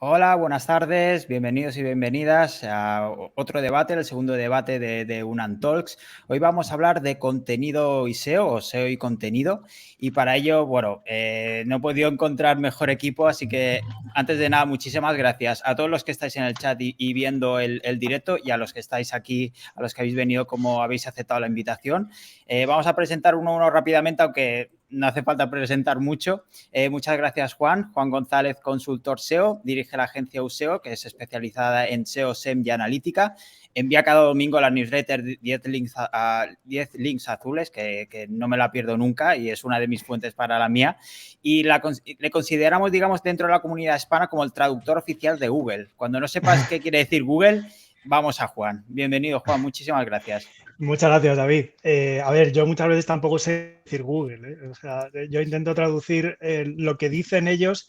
Hola, buenas tardes, bienvenidos y bienvenidas a otro debate, el segundo debate de Unantalks. Hoy vamos a hablar de contenido y SEO, o SEO y contenido, y para ello, bueno, no he podido encontrar mejor equipo, así que antes de nada, muchísimas gracias a todos los que estáis en el chat y viendo el directo, y a los que estáis aquí, a los que habéis venido, como habéis aceptado la invitación. Vamos a presentar uno a uno rápidamente, aunque no hace falta presentar mucho. Muchas gracias, Juan González, consultor SEO, dirige la agencia USEO, que es especializada en SEO, SEM y analítica. Envía cada domingo la newsletter 10 links azules, que no me la pierdo nunca y es una de mis fuentes para la mía. Y le consideramos, digamos, dentro de la comunidad hispana como el traductor oficial de Google. Cuando no sepas qué quiere decir Google, vamos a Juan. Bienvenido, Juan. Muchísimas gracias. Muchas gracias, David. A ver, yo muchas veces tampoco sé decir Google, ¿eh? O sea, yo intento traducir lo que dicen ellos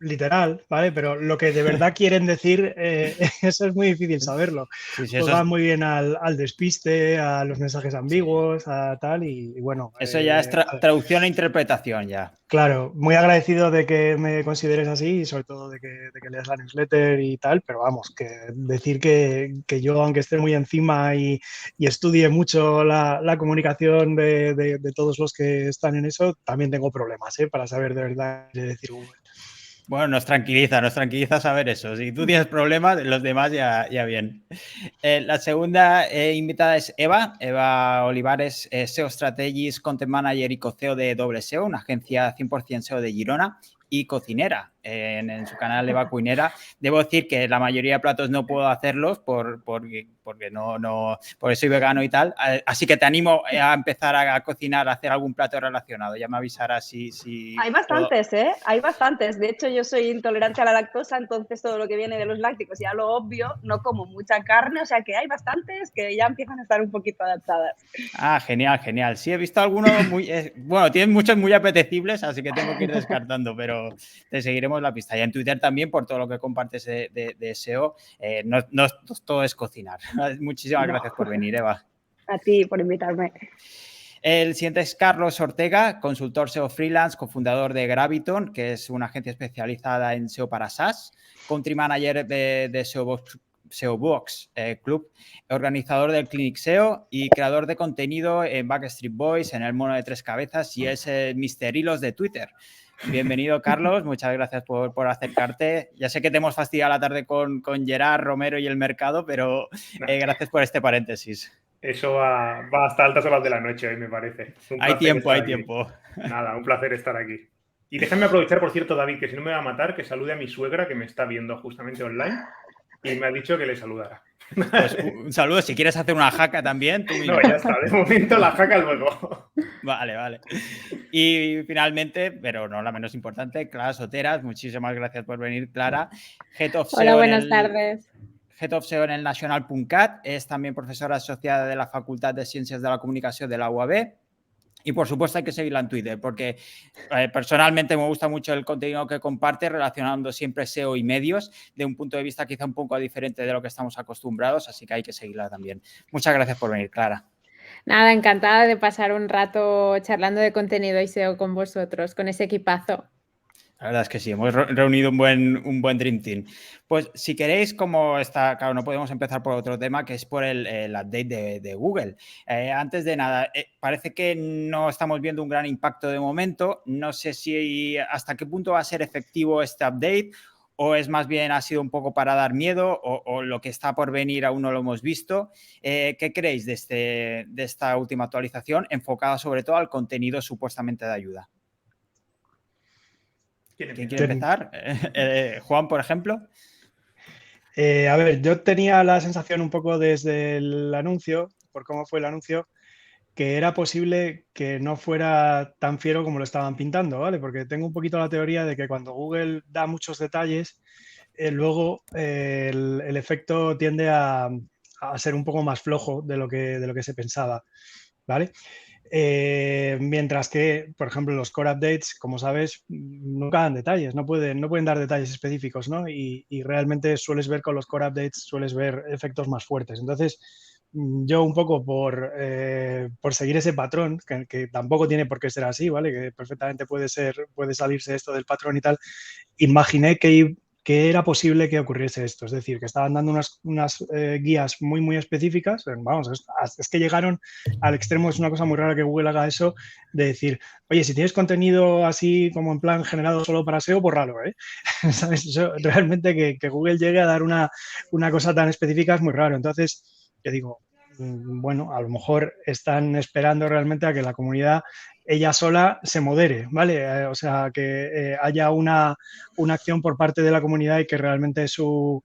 literal, ¿vale? Pero lo que de verdad quieren decir, eso es muy difícil saberlo. Sí, sí, Juegan muy bien al despiste, a los mensajes ambiguos, a tal, y bueno. Eso ya es traducción e interpretación ya. Claro, muy agradecido de que me consideres así y sobre todo de que leas la newsletter y tal, pero vamos, que decir que yo, aunque esté muy encima y estudie mucho la comunicación de todos los que están en eso, también tengo problemas, ¿eh? Para saber de verdad qué decir Google. Bueno, nos tranquiliza saber eso. Si tú tienes problemas, los demás ya bien. La segunda invitada es Eva Olivares, SEO Strategies, Content Manager y co-CEO de Doble SEO, una agencia 100% SEO de Girona, y cocinera en su canal Eva Cuinera. Debo decir que la mayoría de platos no puedo hacerlos porque soy vegano y tal. Así que te animo a empezar a cocinar, a hacer algún plato relacionado. Ya me avisarás si Hay bastantes, ¿eh? Hay bastantes. De hecho, yo soy intolerante a la lactosa, entonces todo lo que viene de los lácticos, ya lo obvio, no como mucha carne, o sea que hay bastantes que ya empiezan a estar un poquito adaptadas. Ah, genial, genial. Sí, he visto algunos muy... bueno, tienen muchos muy apetecibles, así que tengo que ir descartando, pero te seguiremos la pista. Y en Twitter también, por todo lo que compartes de SEO, no todo es cocinar. Muchísimas gracias por venir, Eva. A ti por invitarme. El siguiente es Carlos Ortega, consultor SEO freelance, cofundador de Graviton, que es una agencia especializada en SEO para SaaS, country manager de SEO Box Club, organizador del Clinic SEO y creador de contenido en Backstreet Boys, en El Mono de Tres Cabezas, y es el Mr. Hilos de Twitter. Bienvenido, Carlos. Muchas gracias por acercarte. Ya sé que te hemos fastidiado la tarde con Gerard, Romero y el mercado, pero gracias por este paréntesis. Eso va hasta altas horas de la noche hoy, me parece. Hay tiempo. Nada, un placer estar aquí. Y déjame aprovechar, por cierto, David, que si no me va a matar, que salude a mi suegra, que me está viendo justamente online, y me ha dicho que le saludara. Pues un saludo. Si quieres hacer una jaca también, tú mismo. No, ya está. De momento la jaca luego. Vale. Y finalmente, pero no la menos importante, Clara Soteras. Muchísimas gracias por venir, Clara. Hola, buenas tardes. Head of SEO en el Nacional.cat, es también profesora asociada de la Facultad de Ciencias de la Comunicación de la UAB. Y, por supuesto, hay que seguirla en Twitter porque personalmente me gusta mucho el contenido que comparte, relacionando siempre SEO y medios de un punto de vista quizá un poco diferente de lo que estamos acostumbrados, así que hay que seguirla también. Muchas gracias por venir, Clara. Nada, encantada de pasar un rato charlando de contenido y SEO con vosotros, con ese equipazo. La verdad es que sí, hemos reunido un buen Dream Team. Pues si queréis, como está, claro, no podemos empezar por otro tema, que es por el update de Google. Antes de nada, parece que no estamos viendo un gran impacto de momento. No sé si hasta qué punto va a ser efectivo este update, o es más bien ha sido un poco para dar miedo, o lo que está por venir aún no lo hemos visto. ¿Qué creéis de esta última actualización, enfocada sobre todo al contenido supuestamente de ayuda? ¿Quién quiere empezar? Juan, por ejemplo. A ver, yo tenía la sensación un poco desde el anuncio, por cómo fue el anuncio, que era posible que no fuera tan fiero como lo estaban pintando, ¿vale? Porque tengo un poquito la teoría de que cuando Google da muchos detalles, luego el efecto tiende a ser un poco más flojo de lo que se pensaba, ¿vale? Mientras que, por ejemplo, los core updates, como sabes, nunca dan detalles, no pueden dar detalles específicos, ¿no? Y realmente sueles ver con los core updates, sueles ver efectos más fuertes. Entonces, yo un poco por seguir ese patrón, que tampoco tiene por qué ser así, ¿vale? Que perfectamente puede salirse esto del patrón y tal, imaginé que era posible que ocurriese esto. Es decir, que estaban dando unas guías muy, muy específicas. Vamos, es que llegaron al extremo, es una cosa muy rara que Google haga eso, de decir, oye, si tienes contenido así como en plan generado solo para SEO, bórralo, ¿eh? ¿Sabes? Eso, realmente que Google llegue a dar una cosa tan específica es muy raro. Entonces, yo digo, bueno, a lo mejor están esperando realmente a que la comunidad ella sola se modere, ¿vale? O sea, que haya una acción por parte de la comunidad y que realmente su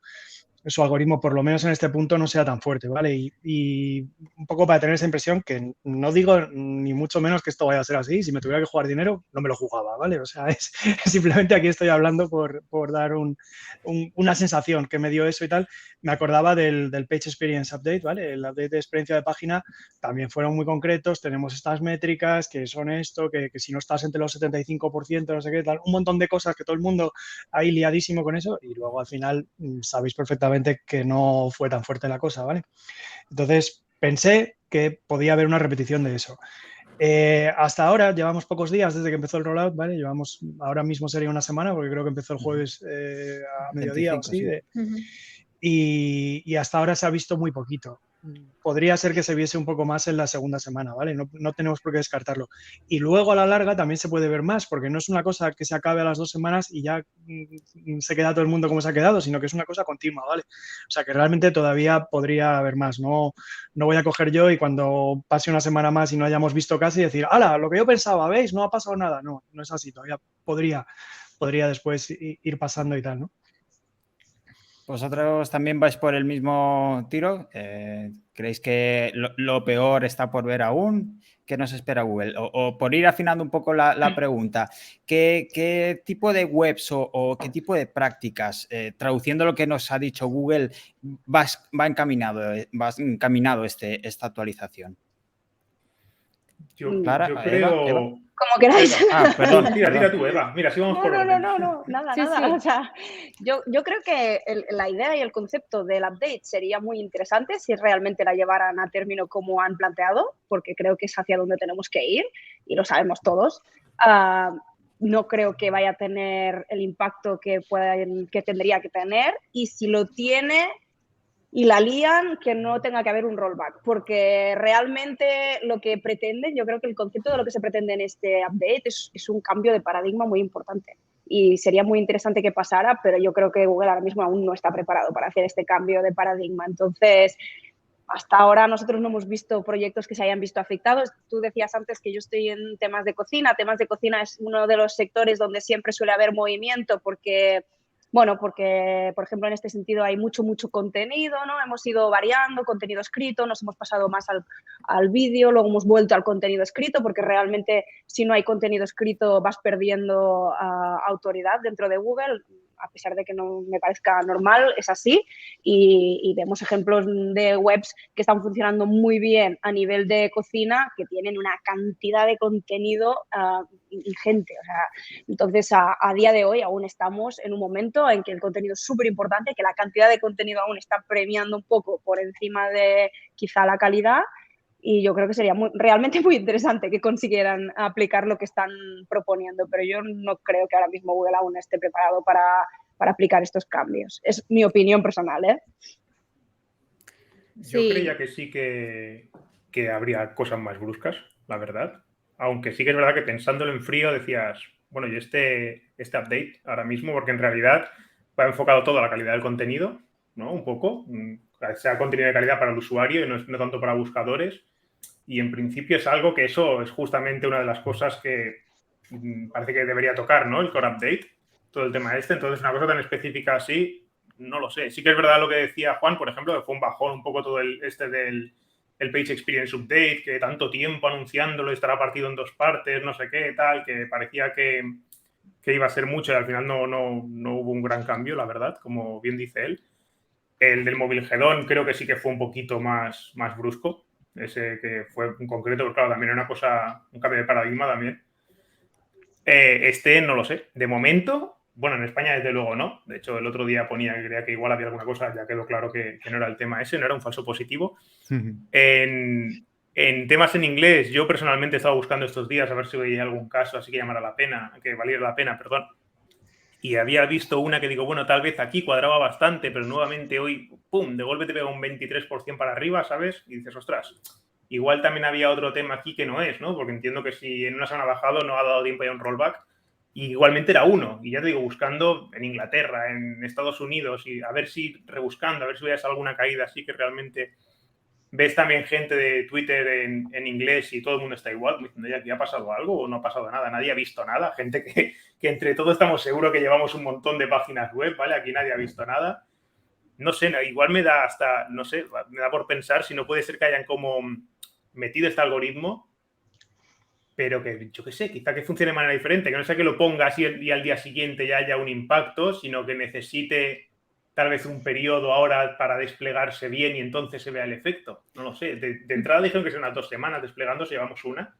algoritmo, por lo menos en este punto, no sea tan fuerte, ¿vale? Y un poco para tener esa impresión que no digo ni mucho menos que esto vaya a ser así. Si me tuviera que jugar dinero, no me lo jugaba, ¿vale? O sea, es simplemente aquí estoy hablando por dar una sensación que me dio eso y tal. Me acordaba del Page Experience Update, ¿vale? El update de experiencia de página también fueron muy concretos. Tenemos estas métricas que son esto, que si no estás entre los 75%, no sé qué, tal, un montón de cosas que todo el mundo ahí liadísimo con eso y luego al final sabéis perfectamente que no fue tan fuerte la cosa, ¿vale? Entonces pensé que podía haber una repetición de eso. Hasta ahora llevamos pocos días desde que empezó el rollout, ¿vale? Llevamos, ahora mismo sería una semana porque creo que empezó el jueves a mediodía 25, o así. sí. Y hasta ahora se ha visto muy poquito. Podría ser que se viese un poco más en la segunda semana, ¿vale? No tenemos por qué descartarlo. Y luego a la larga también se puede ver más, porque no es una cosa que se acabe a las 2 semanas y ya se queda todo el mundo como se ha quedado, sino que es una cosa continua, ¿vale? O sea que realmente todavía podría haber más. No voy a coger yo y cuando pase una semana más y no hayamos visto casi decir, ¡hala! Lo que yo pensaba, ¿veis? No ha pasado nada. No es así. Todavía podría después ir pasando y tal, ¿no? ¿Vosotros también vais por el mismo tiro? ¿Creéis que lo peor está por ver aún? ¿Qué nos espera Google? O por ir afinando un poco la pregunta, ¿qué tipo de webs o qué tipo de prácticas, traduciendo lo que nos ha dicho Google, va encaminado esta actualización? Clara, yo creo... Eva. Como queráis. Perdón. Tira tú, Eva. Mira, si vamos por orden. No, nada. Sí. O sea, yo creo que la idea y el concepto del update sería muy interesante si realmente la llevaran a término como han planteado, porque creo que es hacia donde tenemos que ir y lo sabemos todos. No creo que vaya a tener el impacto que tendría que tener, y si lo tiene y la lían, que no tenga que haber un rollback, porque realmente lo que pretenden, yo creo que el concepto de lo que se pretende en este update es un cambio de paradigma muy importante y sería muy interesante que pasara, pero yo creo que Google ahora mismo aún no está preparado para hacer este cambio de paradigma. Entonces, hasta ahora nosotros no hemos visto proyectos que se hayan visto afectados. Tú decías antes que yo estoy en temas de cocina. Temas de cocina es uno de los sectores donde siempre suele haber movimiento porque, por ejemplo, en este sentido hay mucho contenido, ¿no? Hemos ido variando, contenido escrito, nos hemos pasado más al vídeo, luego hemos vuelto al contenido escrito, porque realmente si no hay contenido escrito vas perdiendo autoridad dentro de Google. A pesar de que no me parezca normal, es así, y vemos ejemplos de webs que están funcionando muy bien a nivel de cocina, que tienen una cantidad de contenido ingente. O sea, entonces, a día de hoy aún estamos en un momento en que el contenido es súper importante, que la cantidad de contenido aún está premiando un poco por encima de quizá la calidad, y yo creo que sería realmente muy interesante que consiguieran aplicar lo que están proponiendo, pero yo no creo que ahora mismo Google aún esté preparado para aplicar estos cambios. Es mi opinión personal, ¿eh? Yo creía que sí que habría cosas más bruscas, la verdad. Aunque sí que es verdad que pensándolo en frío decías, bueno, y este update ahora mismo, porque en realidad va enfocado todo a la calidad del contenido, ¿no? Un poco, sea contenido de calidad para el usuario y no tanto para buscadores. Y en principio es algo que eso es justamente una de las cosas que parece que debería tocar, ¿no? El core update, todo el tema este. Entonces, una cosa tan específica así, no lo sé. Sí que es verdad lo que decía Juan, por ejemplo, que fue un bajón un poco todo el Page Experience Update, que tanto tiempo anunciándolo, estará partido en 2 partes, no sé qué, tal, que parecía que iba a ser mucho y al final no hubo un gran cambio, la verdad, como bien dice él. El del Mobilgedón creo que sí que fue un poquito más brusco, ese que fue en concreto, pero claro, también era un cambio de paradigma también. No lo sé. De momento, bueno, en España desde luego no. De hecho, el otro día ponía que creía que igual había alguna cosa, ya quedó claro que no era el tema ese, no era un falso positivo. En temas en inglés, yo personalmente he estado buscando estos días a ver si veía algún caso así que llamara la pena, que valiera la pena, perdón. Y había visto una que digo, bueno, tal vez aquí cuadraba bastante, pero nuevamente hoy, pum, de golpe te pega un 23% para arriba, ¿sabes? Y dices, ostras, igual también había otro tema aquí que no es, ¿no? Porque entiendo que si en una semana ha bajado no ha dado tiempo ya un rollback. Y igualmente era uno. Y ya te digo, buscando en Inglaterra, en Estados Unidos, y a ver si, rebuscando, a ver si veas alguna caída así que realmente ves también gente de Twitter en inglés y todo el mundo está igual, diciendo, ya, ¿aquí ha pasado algo o no ha pasado nada? Nadie ha visto nada. Gente que entre todos estamos seguros que llevamos un montón de páginas web, ¿vale? Aquí nadie ha visto nada. No sé, igual me da hasta, no sé, me da por pensar si no puede ser que hayan como metido este algoritmo, pero que, yo qué sé, quizá que funcione de manera diferente, que no sea que lo ponga así y al día siguiente ya haya un impacto, sino que necesite tal vez un periodo ahora para desplegarse bien y entonces se vea el efecto. No lo sé. De entrada dijeron que son unas 2 semanas desplegándose, llevamos una,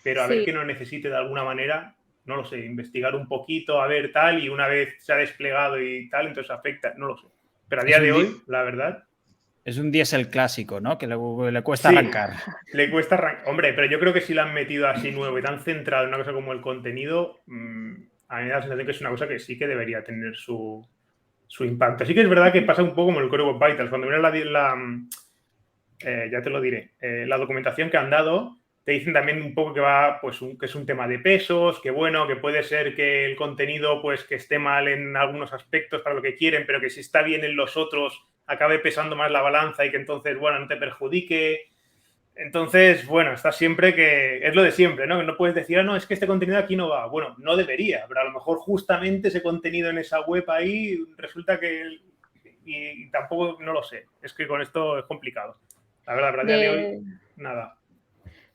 pero a ver que no necesite de alguna manera, no lo sé, investigar un poquito, a ver tal, y una vez se ha desplegado y tal, entonces afecta, no lo sé. Pero a día de hoy, la verdad... Es un diésel clásico, ¿no? Que le cuesta arrancar. Le cuesta arrancar. Hombre, pero yo creo que si lo han metido así nuevo y tan centrado en una cosa como el contenido, a mí me da la sensación que es una cosa que sí que debería tener su impacto. Sí que es verdad que pasa un poco como el Core Web Vitals. Cuando miras ya te lo diré, la documentación que han dado, te dicen también un poco que va, pues, que es un tema de pesos, que bueno, que puede ser que el contenido, pues, que esté mal en algunos aspectos para lo que quieren, pero que si está bien en los otros, acabe pesando más la balanza y que entonces, bueno, no te perjudique. Entonces, bueno, está siempre que... Es lo de siempre, ¿no? Que no puedes decir, no, es que este contenido aquí no va. Bueno, no debería, pero a lo mejor justamente ese contenido en esa web ahí resulta que... Y tampoco, no lo sé. Es que con esto es complicado. La verdad, a día de hoy, nada.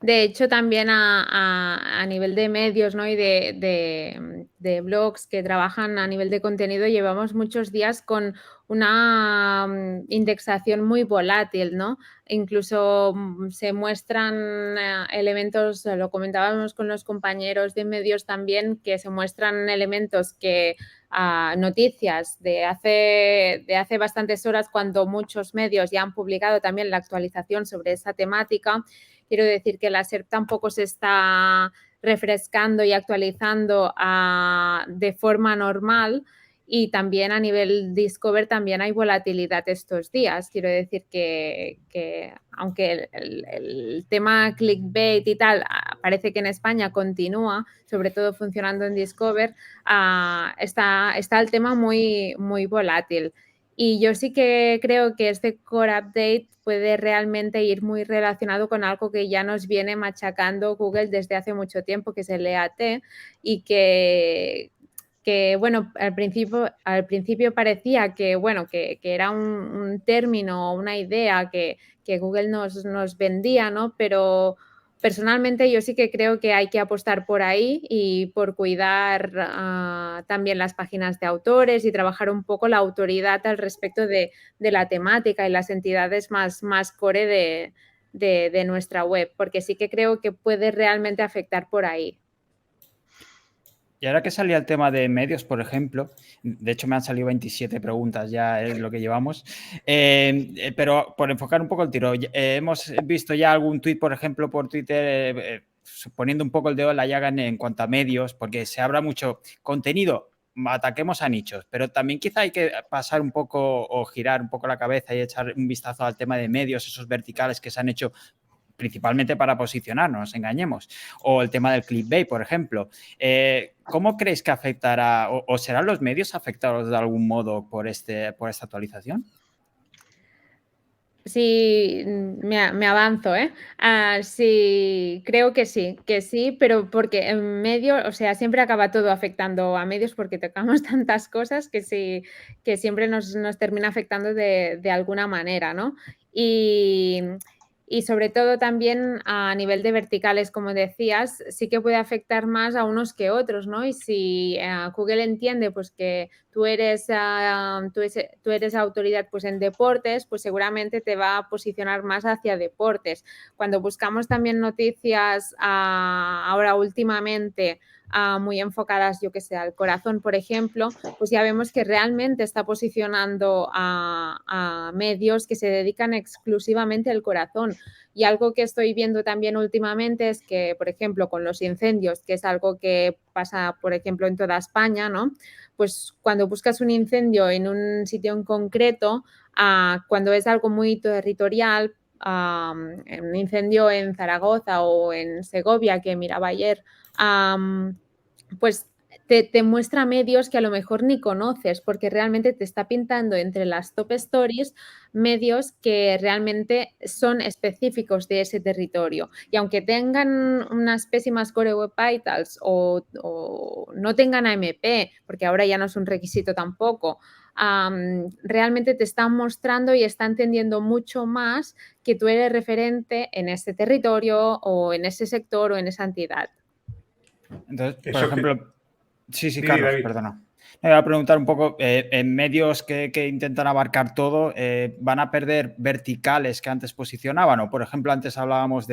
De hecho, también a nivel de medios, ¿no? Y de blogs que trabajan a nivel de contenido, llevamos muchos días con una indexación muy volátil, ¿no? Incluso se muestran elementos, lo comentábamos con los compañeros de medios también, que se muestran elementos que noticias de hace bastantes horas, cuando muchos medios ya han publicado también la actualización sobre esa temática. Quiero decir que la SERP tampoco se está refrescando y actualizando de forma normal, y también a nivel Discover también hay volatilidad estos días. Quiero decir que aunque el tema clickbait y tal parece que en España continúa, sobre todo funcionando en Discover, está el tema muy, muy volátil. Y yo sí que creo que este Core Update puede realmente ir muy relacionado con algo que ya nos viene machacando Google desde hace mucho tiempo, que es el EAT, y que bueno, al principio parecía que, bueno, que era un término, una idea que Google nos vendía, ¿no? Pero personalmente yo sí que creo que hay que apostar por ahí y por cuidar también las páginas de autores y trabajar un poco la autoridad al respecto de la temática y las entidades más core de nuestra web, porque sí que creo que puede realmente afectar por ahí. Y ahora que salía el tema de medios, por ejemplo, de hecho me han salido 27 preguntas ya, es lo que llevamos, pero por enfocar un poco el tiro, hemos visto ya algún tuit, por ejemplo, por Twitter, poniendo un poco el dedo en la llaga en cuanto a medios, porque se habla mucho contenido, ataquemos a nichos, pero también quizá hay que pasar un poco o girar un poco la cabeza y echar un vistazo al tema de medios, esos verticales que se han hecho principalmente para posicionarnos, nos engañemos, o el tema del clickbait, por ejemplo. ¿Cómo creéis que afectará o serán los medios afectados de algún modo por esta actualización? Sí, me avanzo, ¿eh? Sí, creo que sí, pero porque en medio, o sea, siempre acaba todo afectando a medios porque tocamos tantas cosas que sí, que siempre nos termina afectando de alguna manera, ¿no? Y sobre todo también a nivel de verticales, como decías, sí que puede afectar más a unos que otros, ¿no? Y si Google entiende pues que tú eres autoridad pues en deportes, pues seguramente te va a posicionar más hacia deportes. Cuando buscamos también noticias ahora últimamente muy enfocadas, yo que sé, al corazón, por ejemplo, pues ya vemos que realmente está posicionando a medios que se dedican exclusivamente al corazón. Y algo que estoy viendo también últimamente es que, por ejemplo, con los incendios, que es algo que pasa, por ejemplo, en toda España, ¿no? Pues cuando buscas un incendio en un sitio en concreto, cuando es algo muy territorial, un incendio en Zaragoza o en Segovia, que miraba ayer, pues te muestra medios que a lo mejor ni conoces, porque realmente te está pintando entre las top stories medios que realmente son específicos de ese territorio. Y aunque tengan unas pésimas Core Web Vitals o no tengan AMP, porque ahora ya no es un requisito tampoco, realmente te están mostrando y están entendiendo mucho más que tú eres referente en ese territorio o en ese sector o en esa entidad. Entonces, por Eso ejemplo, sí, Sí, Carlos, David. perdona. Me voy a preguntar un poco, en medios que intentan abarcar todo, ¿van a perder verticales que antes posicionaban? O, por ejemplo, antes hablábamos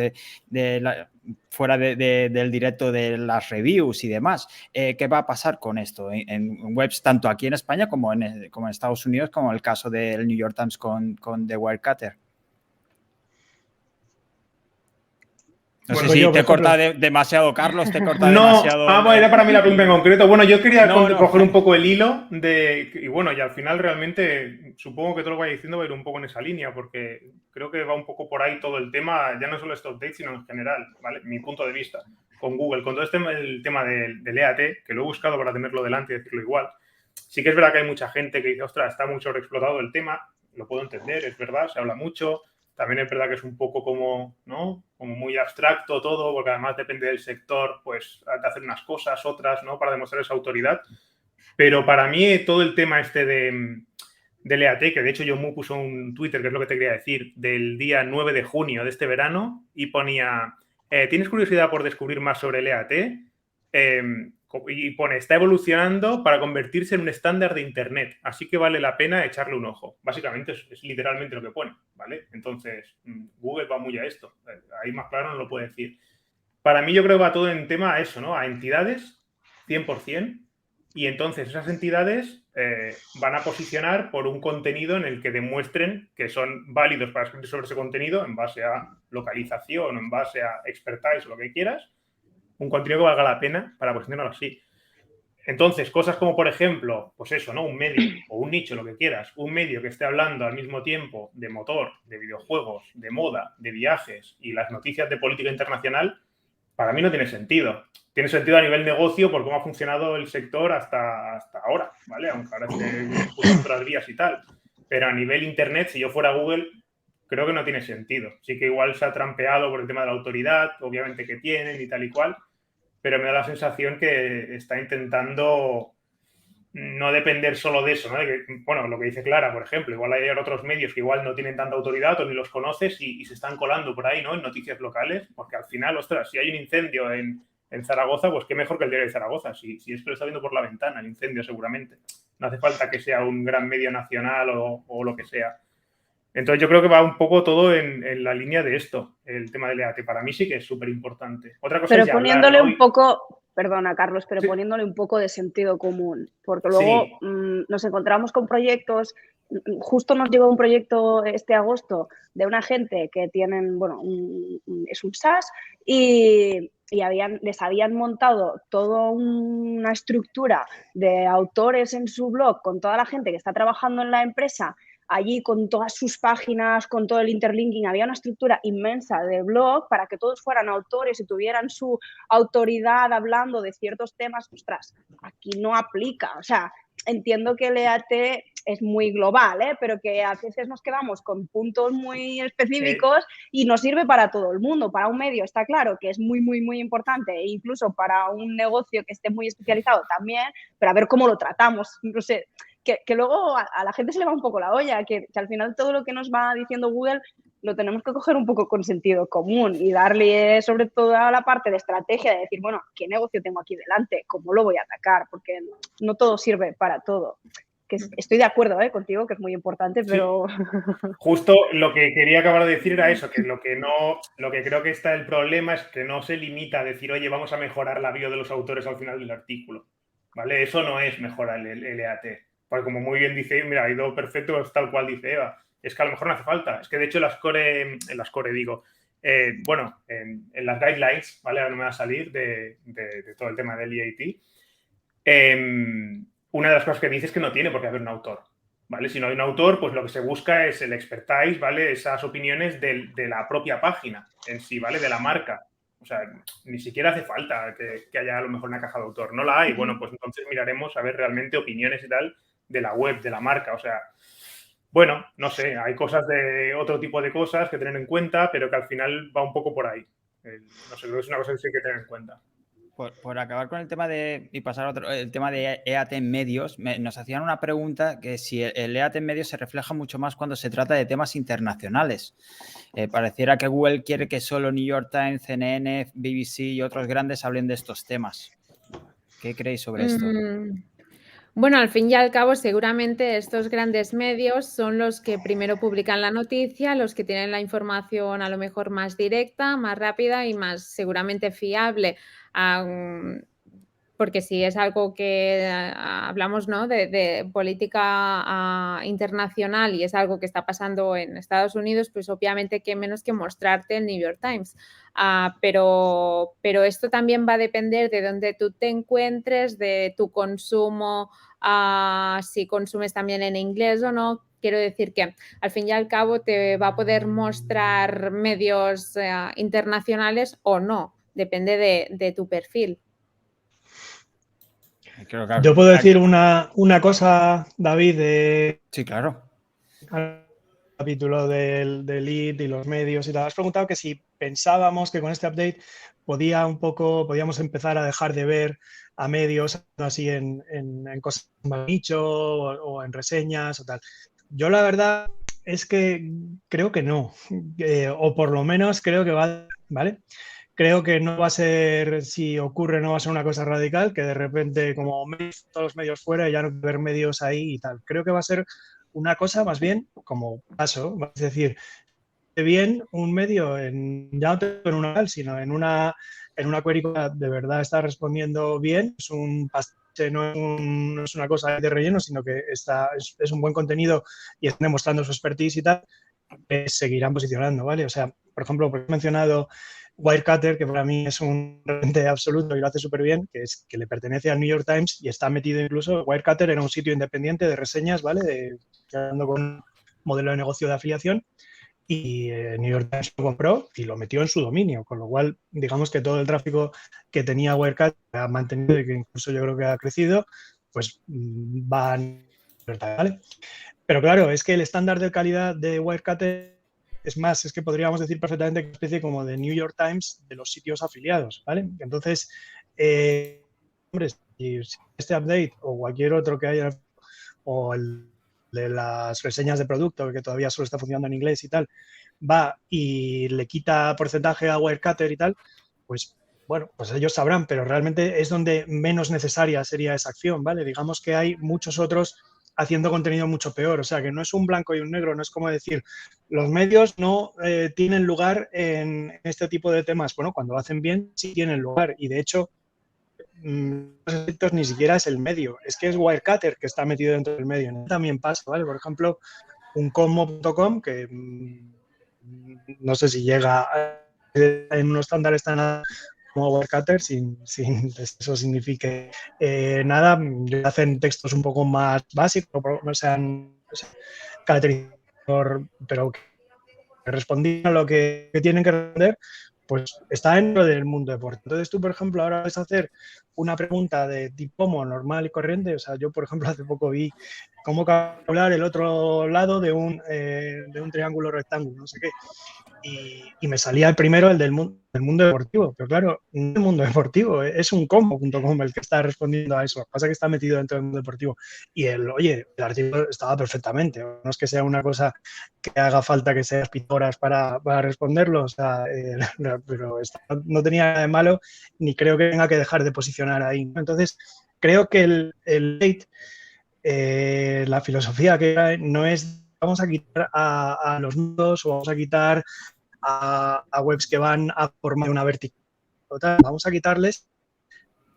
fuera del directo de las reviews y demás. ¿Qué va a pasar con esto en webs tanto aquí en España como en Estados Unidos, como el caso del New York Times con The Wirecutter? No sé si te corta demasiado, Carlos, te corta demasiado. Bueno, era para mí la pregunta en concreto. Bueno, yo quería coger un poco el hilo y bueno, y al final realmente supongo que todo lo que vaya diciendo va a ir un poco en esa línea, porque creo que va un poco por ahí todo el tema, ya no solo este update, sino en general, ¿vale? Mi punto de vista con Google, con todo el tema del EAT, que lo he buscado para tenerlo delante y decirlo igual. Sí que es verdad que hay mucha gente que dice, ostras, está muy sobreexplotado el tema, lo puedo entender, es verdad, se habla mucho. También es verdad que es un poco como, ¿no? Como muy abstracto todo, porque además depende del sector, pues hay que hacer unas cosas, otras, ¿no? Para demostrar esa autoridad. Pero para mí todo el tema este del EAT, que de hecho yo puso un Twitter, que es lo que te quería decir, del día 9 de junio de este verano, y ponía, ¿tienes curiosidad por descubrir más sobre el EAT? Y pone, está evolucionando para convertirse en un estándar de Internet, así que vale la pena echarle un ojo. Básicamente es literalmente lo que pone, ¿vale? Entonces, Google va muy a esto. Ahí más claro no lo puede decir. Para mí yo creo que va todo en tema a eso, ¿no? A entidades, 100%, y entonces esas entidades van a posicionar por un contenido en el que demuestren que son válidos para escribir sobre ese contenido en base a localización, en base a expertise o lo que quieras, un contenido que valga la pena para posicionarlo así. Entonces, cosas como, por ejemplo, pues eso, ¿no? Un medio o un nicho, lo que quieras, un medio que esté hablando al mismo tiempo de motor, de videojuegos, de moda, de viajes y las noticias de política internacional, para mí no tiene sentido. Tiene sentido a nivel negocio por cómo ha funcionado el sector hasta ahora, ¿vale? Aunque ahora esté impulsando otras vías y tal. Pero a nivel Internet, si yo fuera Google, creo que no tiene sentido. Sí que igual se ha trampeado por el tema de la autoridad, obviamente que tienen y tal y cual, pero me da la sensación que está intentando no depender solo de eso, ¿no? De que, bueno, lo que dice Clara, por ejemplo, igual hay otros medios que igual no tienen tanta autoridad o ni los conoces y se están colando por ahí, ¿no? En noticias locales, porque al final, ostras, si hay un incendio en Zaragoza, pues qué mejor que el diario de Zaragoza, si esto lo está viendo por la ventana, el incendio seguramente. No hace falta que sea un gran medio nacional o lo que sea. Entonces yo creo que va un poco todo en la línea de esto, el tema del EAT. Para mí sí que es súper importante. Otra cosa pero es poniéndole hablar, ¿no? un poco, perdona Carlos, pero sí, poniéndole un poco de sentido común, porque luego sí. Nos encontramos con proyectos, justo nos llegó un proyecto este agosto de una gente que tienen, bueno, es un SaaS y les habían montado toda una estructura de autores en su blog con toda la gente que está trabajando en la empresa. Allí con todas sus páginas, con todo el interlinking, había una estructura inmensa de blog para que todos fueran autores y tuvieran su autoridad hablando de ciertos temas. Ostras, aquí no aplica. O sea, entiendo que el EAT es muy global, pero que a veces nos quedamos con puntos muy específicos y no sirve para todo el mundo. Para un medio está claro que es muy, muy, muy importante e incluso para un negocio que esté muy especializado también, pero a ver cómo lo tratamos. No sé, que luego a la gente se le va un poco la olla, que al final todo lo que nos va diciendo Google lo tenemos que coger un poco con sentido común y darle sobre todo a la parte de estrategia, de decir, bueno, ¿qué negocio tengo aquí delante? ¿Cómo lo voy a atacar? Porque no todo sirve para todo. que estoy de acuerdo contigo, que es muy importante, pero... Sí. Justo lo que quería acabar de decir era eso, que lo que creo que está el problema es que no se limita a decir, oye, vamos a mejorar la bio de los autores al final del artículo, ¿vale? Eso no es mejorar el EAT. Porque como muy bien dice, mira, ha ido perfecto, es tal cual dice Eva. Es que a lo mejor no hace falta. Es que de hecho en las core digo, en las guidelines, ¿vale? Ahora no me va a salir de todo el tema del EAT. Una de las cosas que dice es que no tiene por qué haber un autor, ¿vale? Si no hay un autor, pues lo que se busca es el expertise, ¿vale? Esas opiniones de la propia página en sí, ¿vale? De la marca. O sea, ni siquiera hace falta que haya a lo mejor una caja de autor. No la hay. Bueno, pues entonces miraremos a ver realmente opiniones y tal de la web, de la marca. O sea, bueno, no sé, hay cosas de otro tipo de cosas que tener en cuenta, pero que al final va un poco por ahí. No sé, creo que es una cosa que sí hay que tener en cuenta. Por acabar con el tema y pasar a otro, el tema de EAT en medios, nos hacían una pregunta que si el EAT en medios se refleja mucho más cuando se trata de temas internacionales. Pareciera que Google quiere que solo New York Times, CNN, BBC y otros grandes hablen de estos temas. ¿Qué creéis sobre esto? Bueno, al fin y al cabo, seguramente estos grandes medios son los que primero publican la noticia, los que tienen la información a lo mejor más directa, más rápida y más seguramente fiable. Porque si es algo que hablamos, ¿no?, de política internacional y es algo que está pasando en Estados Unidos, pues obviamente qué menos que mostrarte el New York Times. Pero esto también va a depender de dónde tú te encuentres, de tu consumo, si consumes también en inglés o no. Quiero decir que al fin y al cabo te va a poder mostrar medios internacionales o no, depende de tu perfil. Yo puedo decir una cosa, David, Sí, claro. Al capítulo del lead y los medios y tal. Has preguntado que si pensábamos que con este update podíamos empezar a dejar de ver a medios así en cosas más nicho o en reseñas o tal. Yo la verdad es que creo que no, o por lo menos creo que va, ¿vale? Creo que no va a ser, si ocurre, no va a ser una cosa radical, que de repente como todos los medios fuera y ya no ver medios ahí y tal. Creo que va a ser una cosa más bien como paso, es decir, bien un medio ya no en una tal, sino en una query que de verdad está respondiendo bien, es un paste, no es una cosa de relleno, sino que es un buen contenido y está demostrando su expertise y tal, seguirán posicionando, ¿vale? O sea, por ejemplo, he mencionado Wirecutter, que para mí es un referente absoluto y lo hace súper bien, que le pertenece al New York Times y está metido incluso, Wirecutter era un sitio independiente de reseñas, ¿vale? Creando con un modelo de negocio de afiliación y New York Times lo compró y lo metió en su dominio, con lo cual digamos que todo el tráfico que tenía Wirecutter ha mantenido y que incluso yo creo que ha crecido, pues van, ¿vale? Pero claro, es que el estándar de calidad de Wirecutter es más, es que podríamos decir perfectamente que es una especie como de New York Times de los sitios afiliados, ¿vale? Entonces, hombre, si este update o cualquier otro que haya, o el de las reseñas de producto, que todavía solo está funcionando en inglés y tal, va y le quita porcentaje a Wirecutter y tal, pues bueno, pues ellos sabrán, pero realmente es donde menos necesaria sería esa acción, ¿vale? Digamos que hay muchos otros haciendo contenido mucho peor. O sea, que no es un blanco y un negro, no es como decir, los medios no tienen lugar en este tipo de temas. Bueno, cuando lo hacen bien, sí tienen lugar. Y de hecho, los efectos ni siquiera es el medio, es que es Wirecutter que está metido dentro del medio. También pasa, ¿vale? Por ejemplo, un como.com que no sé si llega en unos estándares tan como Wirecutter, sin eso signifique nada, hacen textos un poco más básicos, no sean caracterizados, pero que respondían a lo que tienen que responder, pues está dentro del mundo deportivo. Entonces tú, por ejemplo, ahora vas a hacer una pregunta de tipo normal y corriente. O sea, yo, por ejemplo, hace poco vi cómo calcular el otro lado de un triángulo rectángulo, no sé qué. Y me salía el primero, el del mundo deportivo. Pero claro, no es el mundo deportivo, es un como.com el que está respondiendo a eso. Lo que pasa es que está metido dentro del mundo deportivo. Y el artículo estaba perfectamente. No es que sea una cosa que haga falta que seas Pitágoras para responderlo. O sea, pero no tenía nada de malo, ni creo que tenga que dejar de posicionar ahí, ¿no? Entonces, creo que el hate la filosofía que trae no es vamos a quitar a los nodos o vamos a quitar a webs que van a formar una vertical. Vamos a quitarles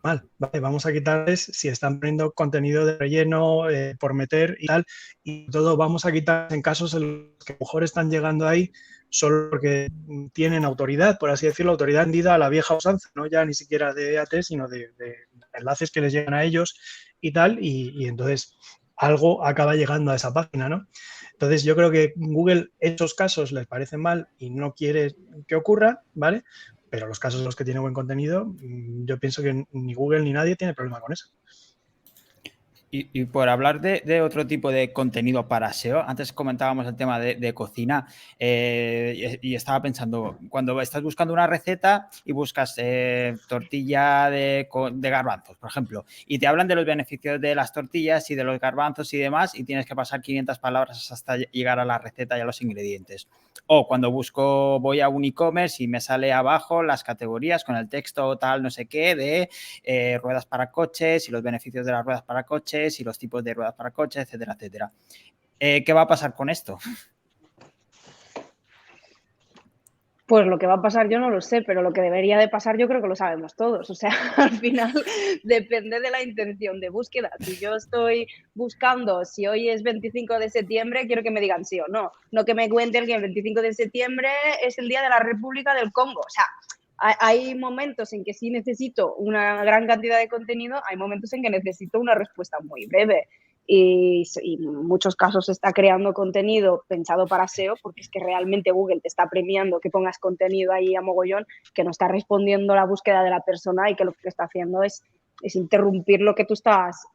vale, vamos a quitarles si están poniendo contenido de relleno por meter y tal, y todo vamos a quitar en casos en los que a lo mejor están llegando ahí solo porque tienen autoridad, por así decirlo, autoridad vendida a la vieja usanza, no ya ni siquiera de AT, sino de enlaces que les llegan a ellos y tal, y entonces algo acaba llegando a esa página, ¿no? Entonces yo creo que Google esos casos les parecen mal y no quiere que ocurra, ¿vale? Pero los casos en los que tiene buen contenido, yo pienso que ni Google ni nadie tiene problema con eso. Y por hablar de otro tipo de contenido para SEO, antes comentábamos el tema de cocina y estaba pensando, cuando estás buscando una receta y buscas tortilla de garbanzos, por ejemplo, y te hablan de los beneficios de las tortillas y de los garbanzos y demás, y tienes que pasar 500 palabras hasta llegar a la receta y a los ingredientes. O cuando voy a un e-commerce y me sale abajo las categorías con el texto tal no sé qué de ruedas para coches y los beneficios de las ruedas para coches y los tipos de ruedas para coches, etcétera, etcétera. ¿Qué va a pasar con esto? Pues lo que va a pasar yo no lo sé, pero lo que debería de pasar yo creo que lo sabemos todos. O sea, al final depende de la intención de búsqueda. Si yo estoy buscando si hoy es 25 de septiembre, quiero que me digan sí o no. No que me cuenten que el 25 de septiembre es el Día de la República del Congo. O sea, hay momentos en que sí necesito una gran cantidad de contenido, hay momentos en que necesito una respuesta muy breve. Y en muchos casos se está creando contenido pensado para SEO porque es que realmente Google te está premiando que pongas contenido ahí a mogollón que no está respondiendo a la búsqueda de la persona y que lo que está haciendo es interrumpir lo que tú estás,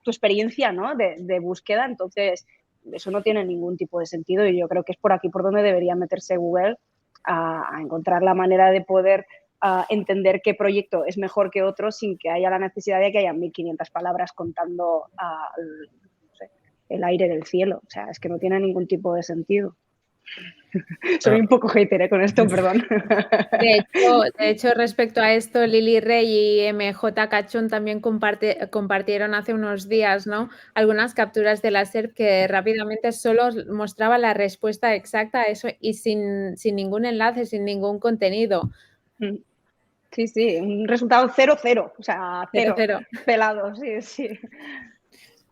tu experiencia, ¿no? de búsqueda. Entonces, eso no tiene ningún tipo de sentido y yo creo que es por aquí por donde debería meterse Google a encontrar la manera de poder entender qué proyecto es mejor que otro sin que haya la necesidad de que haya 1500 palabras contando no sé, el aire del cielo. O sea, es que no tiene ningún tipo de sentido. Soy un poco hater con esto, perdón. De hecho, respecto a esto, Lili Rey y MJ Cachón también compartieron hace unos días, ¿no?, algunas capturas de la SERP que rápidamente solo mostraba la respuesta exacta a eso y sin ningún enlace, sin ningún contenido. Sí, sí, un resultado 0-0, o sea, 0, pelado, sí, sí.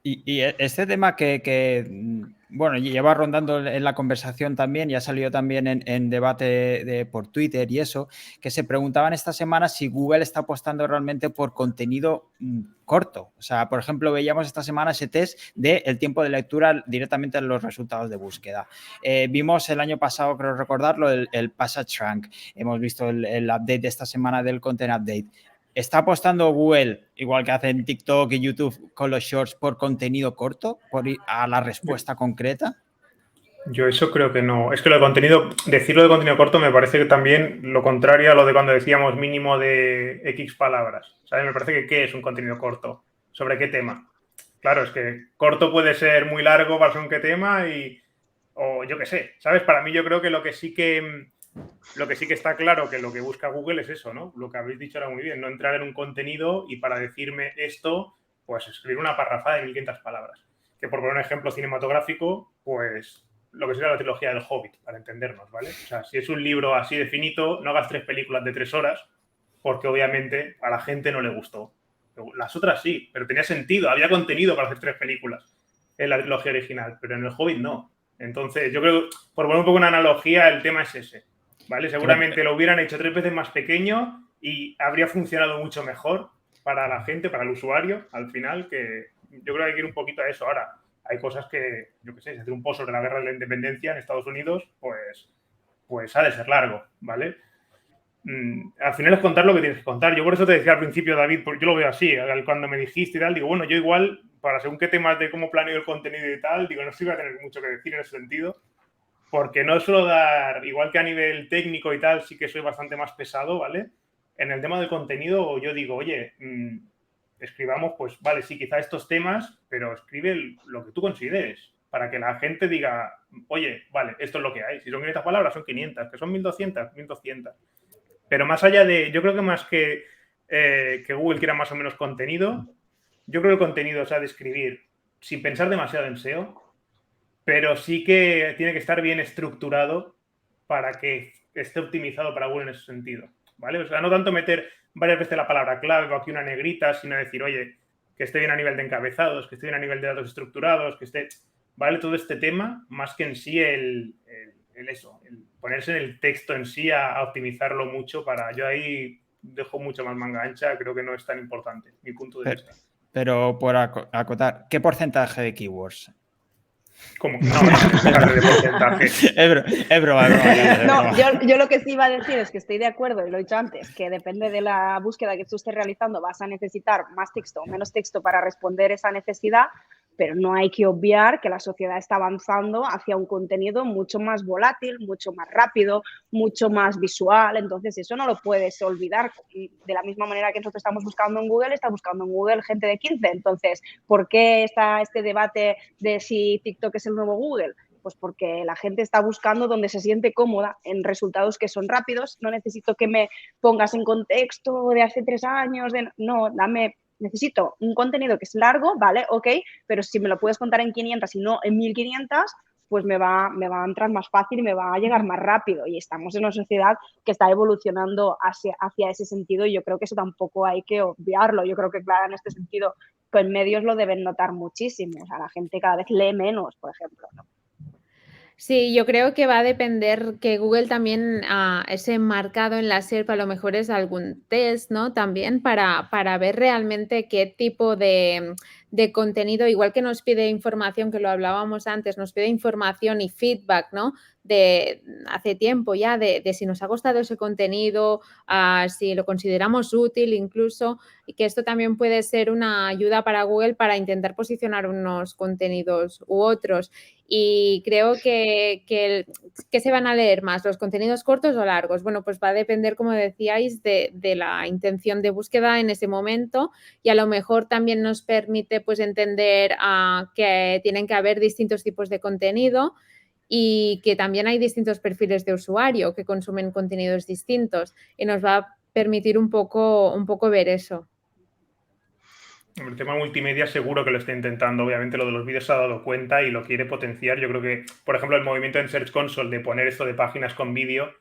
Y este tema que bueno, lleva rondando en la conversación también y ha salido también en debate por Twitter y eso, que se preguntaban esta semana si Google está apostando realmente por contenido corto. O sea, por ejemplo, veíamos esta semana ese test del tiempo de lectura directamente en los resultados de búsqueda. Vimos el año pasado, creo recordarlo, el Passage Rank. Hemos visto el update de esta semana del Content Update. ¿Está apostando Google, igual que hacen TikTok y YouTube con los shorts, por contenido corto, por ir a la respuesta concreta? Yo eso creo que no. Es que lo de contenido, decirlo de contenido corto me parece que también lo contrario a lo de cuando decíamos mínimo de X palabras. ¿Sabes? Me parece que ¿qué es un contenido corto? ¿Sobre qué tema? Claro, es que corto puede ser muy largo para según qué tema o yo qué sé. ¿Sabes? Para mí yo creo que lo que sí que está claro que lo que busca Google es eso, ¿no? Lo que habéis dicho ahora muy bien, no entrar en un contenido y para decirme esto, pues escribir una parrafada de 1500 palabras. Que por poner un ejemplo cinematográfico, pues lo que sería la trilogía del Hobbit, para entendernos, ¿vale? O sea, si es un libro así de finito, no hagas 3 películas de 3 horas, porque obviamente a la gente no le gustó. Las otras sí, pero tenía sentido, había contenido para hacer 3 películas en la trilogía original, pero en el Hobbit no. Entonces, yo creo, por poner un poco una analogía, el tema es ese, ¿vale? Seguramente lo hubieran hecho 3 veces más pequeño y habría funcionado mucho mejor para la gente, para el usuario, al final, que yo creo que hay que ir un poquito a eso. Ahora, hay cosas que, yo qué sé, si hacer un post sobre la guerra de la independencia en Estados Unidos, pues ha de ser largo, ¿vale? Al final es contar lo que tienes que contar. Yo por eso te decía al principio, David, porque yo lo veo así, cuando me dijiste y tal, digo, bueno, yo igual, para según qué temas de cómo planeo el contenido y tal, digo, no sé si voy a tener mucho que decir en ese sentido, porque no suelo dar, igual que a nivel técnico y tal, sí que soy bastante más pesado, ¿vale? En el tema del contenido yo digo, oye, escribamos, pues vale, sí, quizá estos temas, pero escribe lo que tú consideres, para que la gente diga, oye, vale, esto es lo que hay. Si son 500 palabras, son 500, que son 1200, 1200. Pero más allá de, yo creo que más que Google quiera más o menos contenido, yo creo que el contenido, o sea, de escribir sin pensar demasiado en SEO, pero sí que tiene que estar bien estructurado para que esté optimizado para Google en ese sentido, ¿vale? O sea, no tanto meter varias veces la palabra clave o aquí una negrita, sino decir, oye, que esté bien a nivel de encabezados, que esté bien a nivel de datos estructurados, que esté, ¿vale? Todo este tema, más que en sí el ponerse en el texto en sí a optimizarlo mucho yo ahí dejo mucho más manga ancha, creo que no es tan importante, mi punto de vista. Pero por acotar, ¿qué porcentaje de keywords? ¿Cómo? No, de porcentaje. Es broma. No, yo lo que sí iba a decir es que estoy de acuerdo, y lo he dicho antes, que depende de la búsqueda que tú estés realizando, vas a necesitar más texto o menos texto para responder esa necesidad, pero no hay que obviar que la sociedad está avanzando hacia un contenido mucho más volátil, mucho más rápido, mucho más visual. Entonces, eso no lo puedes olvidar. De la misma manera que nosotros estamos buscando en Google, está buscando en Google gente de 15. Entonces, ¿por qué está este debate de si TikTok es el nuevo Google? Pues porque la gente está buscando donde se siente cómoda, en resultados que son rápidos. No necesito que me pongas en contexto de hace 3 años. No, necesito un contenido que es largo, ¿vale? Ok, pero si me lo puedes contar en 500 y no en 1500, pues me va a entrar más fácil y me va a llegar más rápido. Y estamos en una sociedad que está evolucionando hacia ese sentido, y yo creo que eso tampoco hay que obviarlo. Yo creo que, claro, en este sentido, pues medios lo deben notar muchísimo. O sea, la gente cada vez lee menos, por ejemplo, ¿no? Sí, yo creo que va a depender que Google también, ese marcado en la SERP a lo mejor es algún test, ¿no? También para ver realmente qué tipo de contenido, igual que nos pide información, que lo hablábamos antes, nos pide información y feedback, ¿no? De hace tiempo ya, de si nos ha gustado ese contenido, si lo consideramos útil incluso, y que esto también puede ser una ayuda para Google para intentar posicionar unos contenidos u otros. Y creo que se van a leer más, los contenidos cortos o largos. Bueno, pues va a depender, como decíais, de la intención de búsqueda en ese momento, y a lo mejor también nos permite pues entender que tienen que haber distintos tipos de contenido y que también hay distintos perfiles de usuario que consumen contenidos distintos, y nos va a permitir un poco ver eso. El tema multimedia seguro que lo está intentando. Obviamente lo de los vídeos se ha dado cuenta y lo quiere potenciar. Yo creo que, por ejemplo, el movimiento en Search Console de poner esto de páginas con vídeo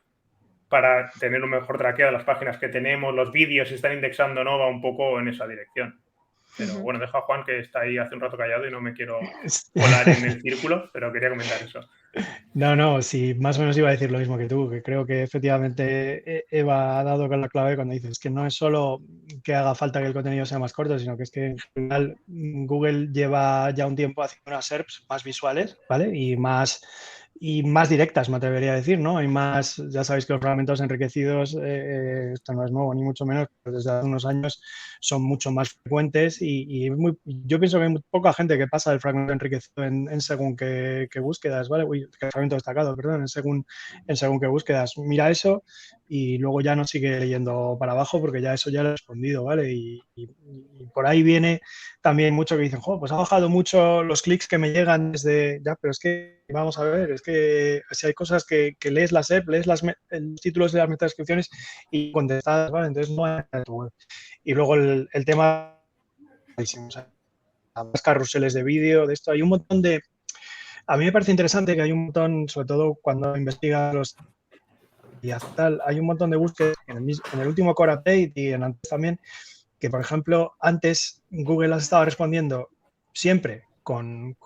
para tener un mejor traqueo de las páginas que tenemos, los vídeos, si están indexando o no, va un poco en esa dirección. Pero bueno, dejo a Juan, que está ahí hace un rato callado y no me quiero colar en el círculo, pero quería comentar eso. No, sí, más o menos iba a decir lo mismo que tú, que creo que efectivamente Eva ha dado con la clave cuando dices que no es solo que haga falta que el contenido sea más corto, sino que es que en general Google lleva ya un tiempo haciendo unas SERPs más visuales, ¿vale? Y más directas, me atrevería a decir, ¿no? Hay más, ya sabéis que los fragmentos enriquecidos, esto no es nuevo ni mucho menos, pero desde hace unos años son mucho más frecuentes y yo pienso que hay muy poca gente que pasa del fragmento enriquecido en según qué búsquedas, ¿vale? Que fragmento destacado, perdón, en según qué búsquedas. Mira eso y luego ya no sigue leyendo para abajo porque ya eso ya lo he respondido, ¿vale? Y por ahí viene también mucho que dicen, pues ha bajado mucho los clics que me llegan desde, ya, pero es que vamos a ver, es que si hay cosas que lees la SERP, lees los títulos de las metadescripciones y contestadas, ¿vale? Entonces no hay en tu web. Y luego el tema, o sea, más carruseles de vídeo, de esto, hay un montón de... A mí me parece interesante que hay un montón, sobre todo cuando investigas los... y tal, hay un montón de búsquedas en el último Core Update y en antes también, que por ejemplo, antes Google las estaba respondiendo siempre con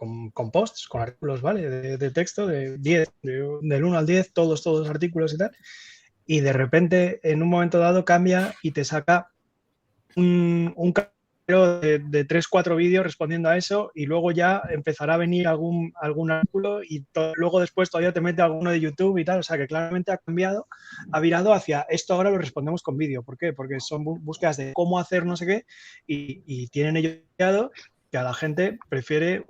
posts, con artículos, ¿vale? De texto, de 10, del 1 al 10, todos los artículos y tal. Y de repente, en un momento dado, cambia y te saca un de 3-4 vídeos respondiendo a eso, y luego ya empezará a venir algún artículo y luego después todavía te mete alguno de YouTube y tal. O sea que claramente ha virado hacia esto. Ahora lo respondemos con vídeo. ¿Por qué? Porque son búsquedas de cómo hacer no sé qué y tienen ello que a la gente prefiere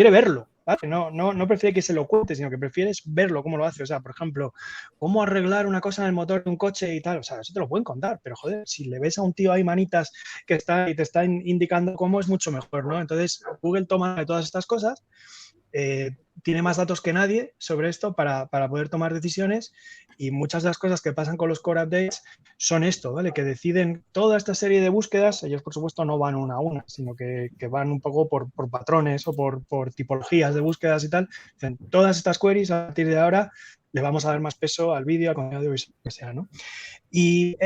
verlo, ¿vale? No prefiere que se lo cuente, sino que prefieres verlo cómo lo hace. O sea, por ejemplo, cómo arreglar una cosa en el motor de un coche y tal. O sea, eso te lo pueden contar, pero joder, si le ves a un tío ahí manitas y te está indicando cómo, es mucho mejor, ¿no? Entonces, Google toma de todas estas cosas tiene más datos que nadie sobre esto para poder tomar decisiones, y muchas de las cosas que pasan con los core updates son esto, ¿vale? Que deciden toda esta serie de búsquedas. Ellos, por supuesto, no van una a una, sino que van un poco por patrones o por tipologías de búsquedas y tal. Dicen, todas estas queries a partir de ahora le vamos a dar más peso al vídeo, al contenido audiovisual, que sea, ¿no? Y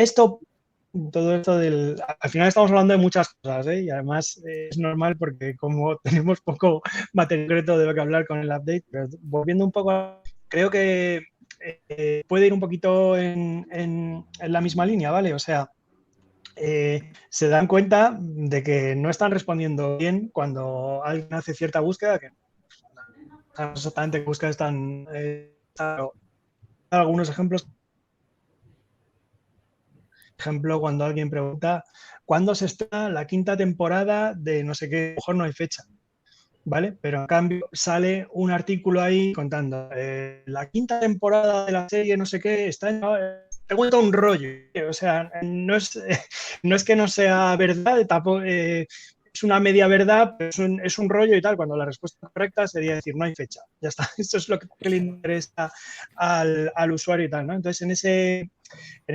todo esto al final estamos hablando de muchas cosas, ¿eh? Y además es normal porque como tenemos poco material concreto de lo que hablar con el update, pero volviendo un poco, creo que puede ir un poquito en la misma línea, ¿vale? O sea, se dan cuenta de que no están respondiendo bien cuando alguien hace cierta búsqueda, que no saben exactamente qué búsqueda están algunos ejemplos. Ejemplo, cuando alguien pregunta ¿cuándo se estrena la 5ª temporada de no sé qué? A lo mejor no hay fecha, ¿vale? Pero en cambio sale un artículo ahí contando la 5ª temporada de la serie no sé qué está en... Te cuenta un rollo, o sea, no es que no sea verdad, tampoco, es una media verdad, pero es un rollo y tal, cuando la respuesta correcta sería decir no hay fecha, ya está, esto es lo que le interesa al usuario y tal, ¿no? Entonces, en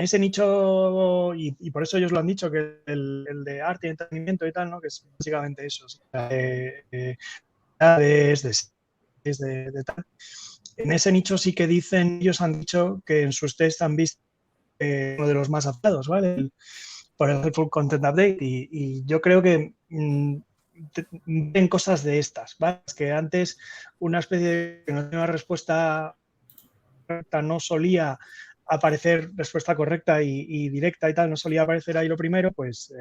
ese nicho, y por eso ellos lo han dicho, que el de arte y entretenimiento y tal, ¿no? Que es básicamente eso, o sea, de tal. En ese nicho sí que ellos han dicho que en sus tests han visto uno de los más afectados, ¿vale? Por el Full Content Update, y yo creo que ven cosas de estas, ¿vale? Es que antes una especie de que no tenía una respuesta correcta, no solía aparecer respuesta correcta y directa y tal, no solía aparecer ahí lo primero, pues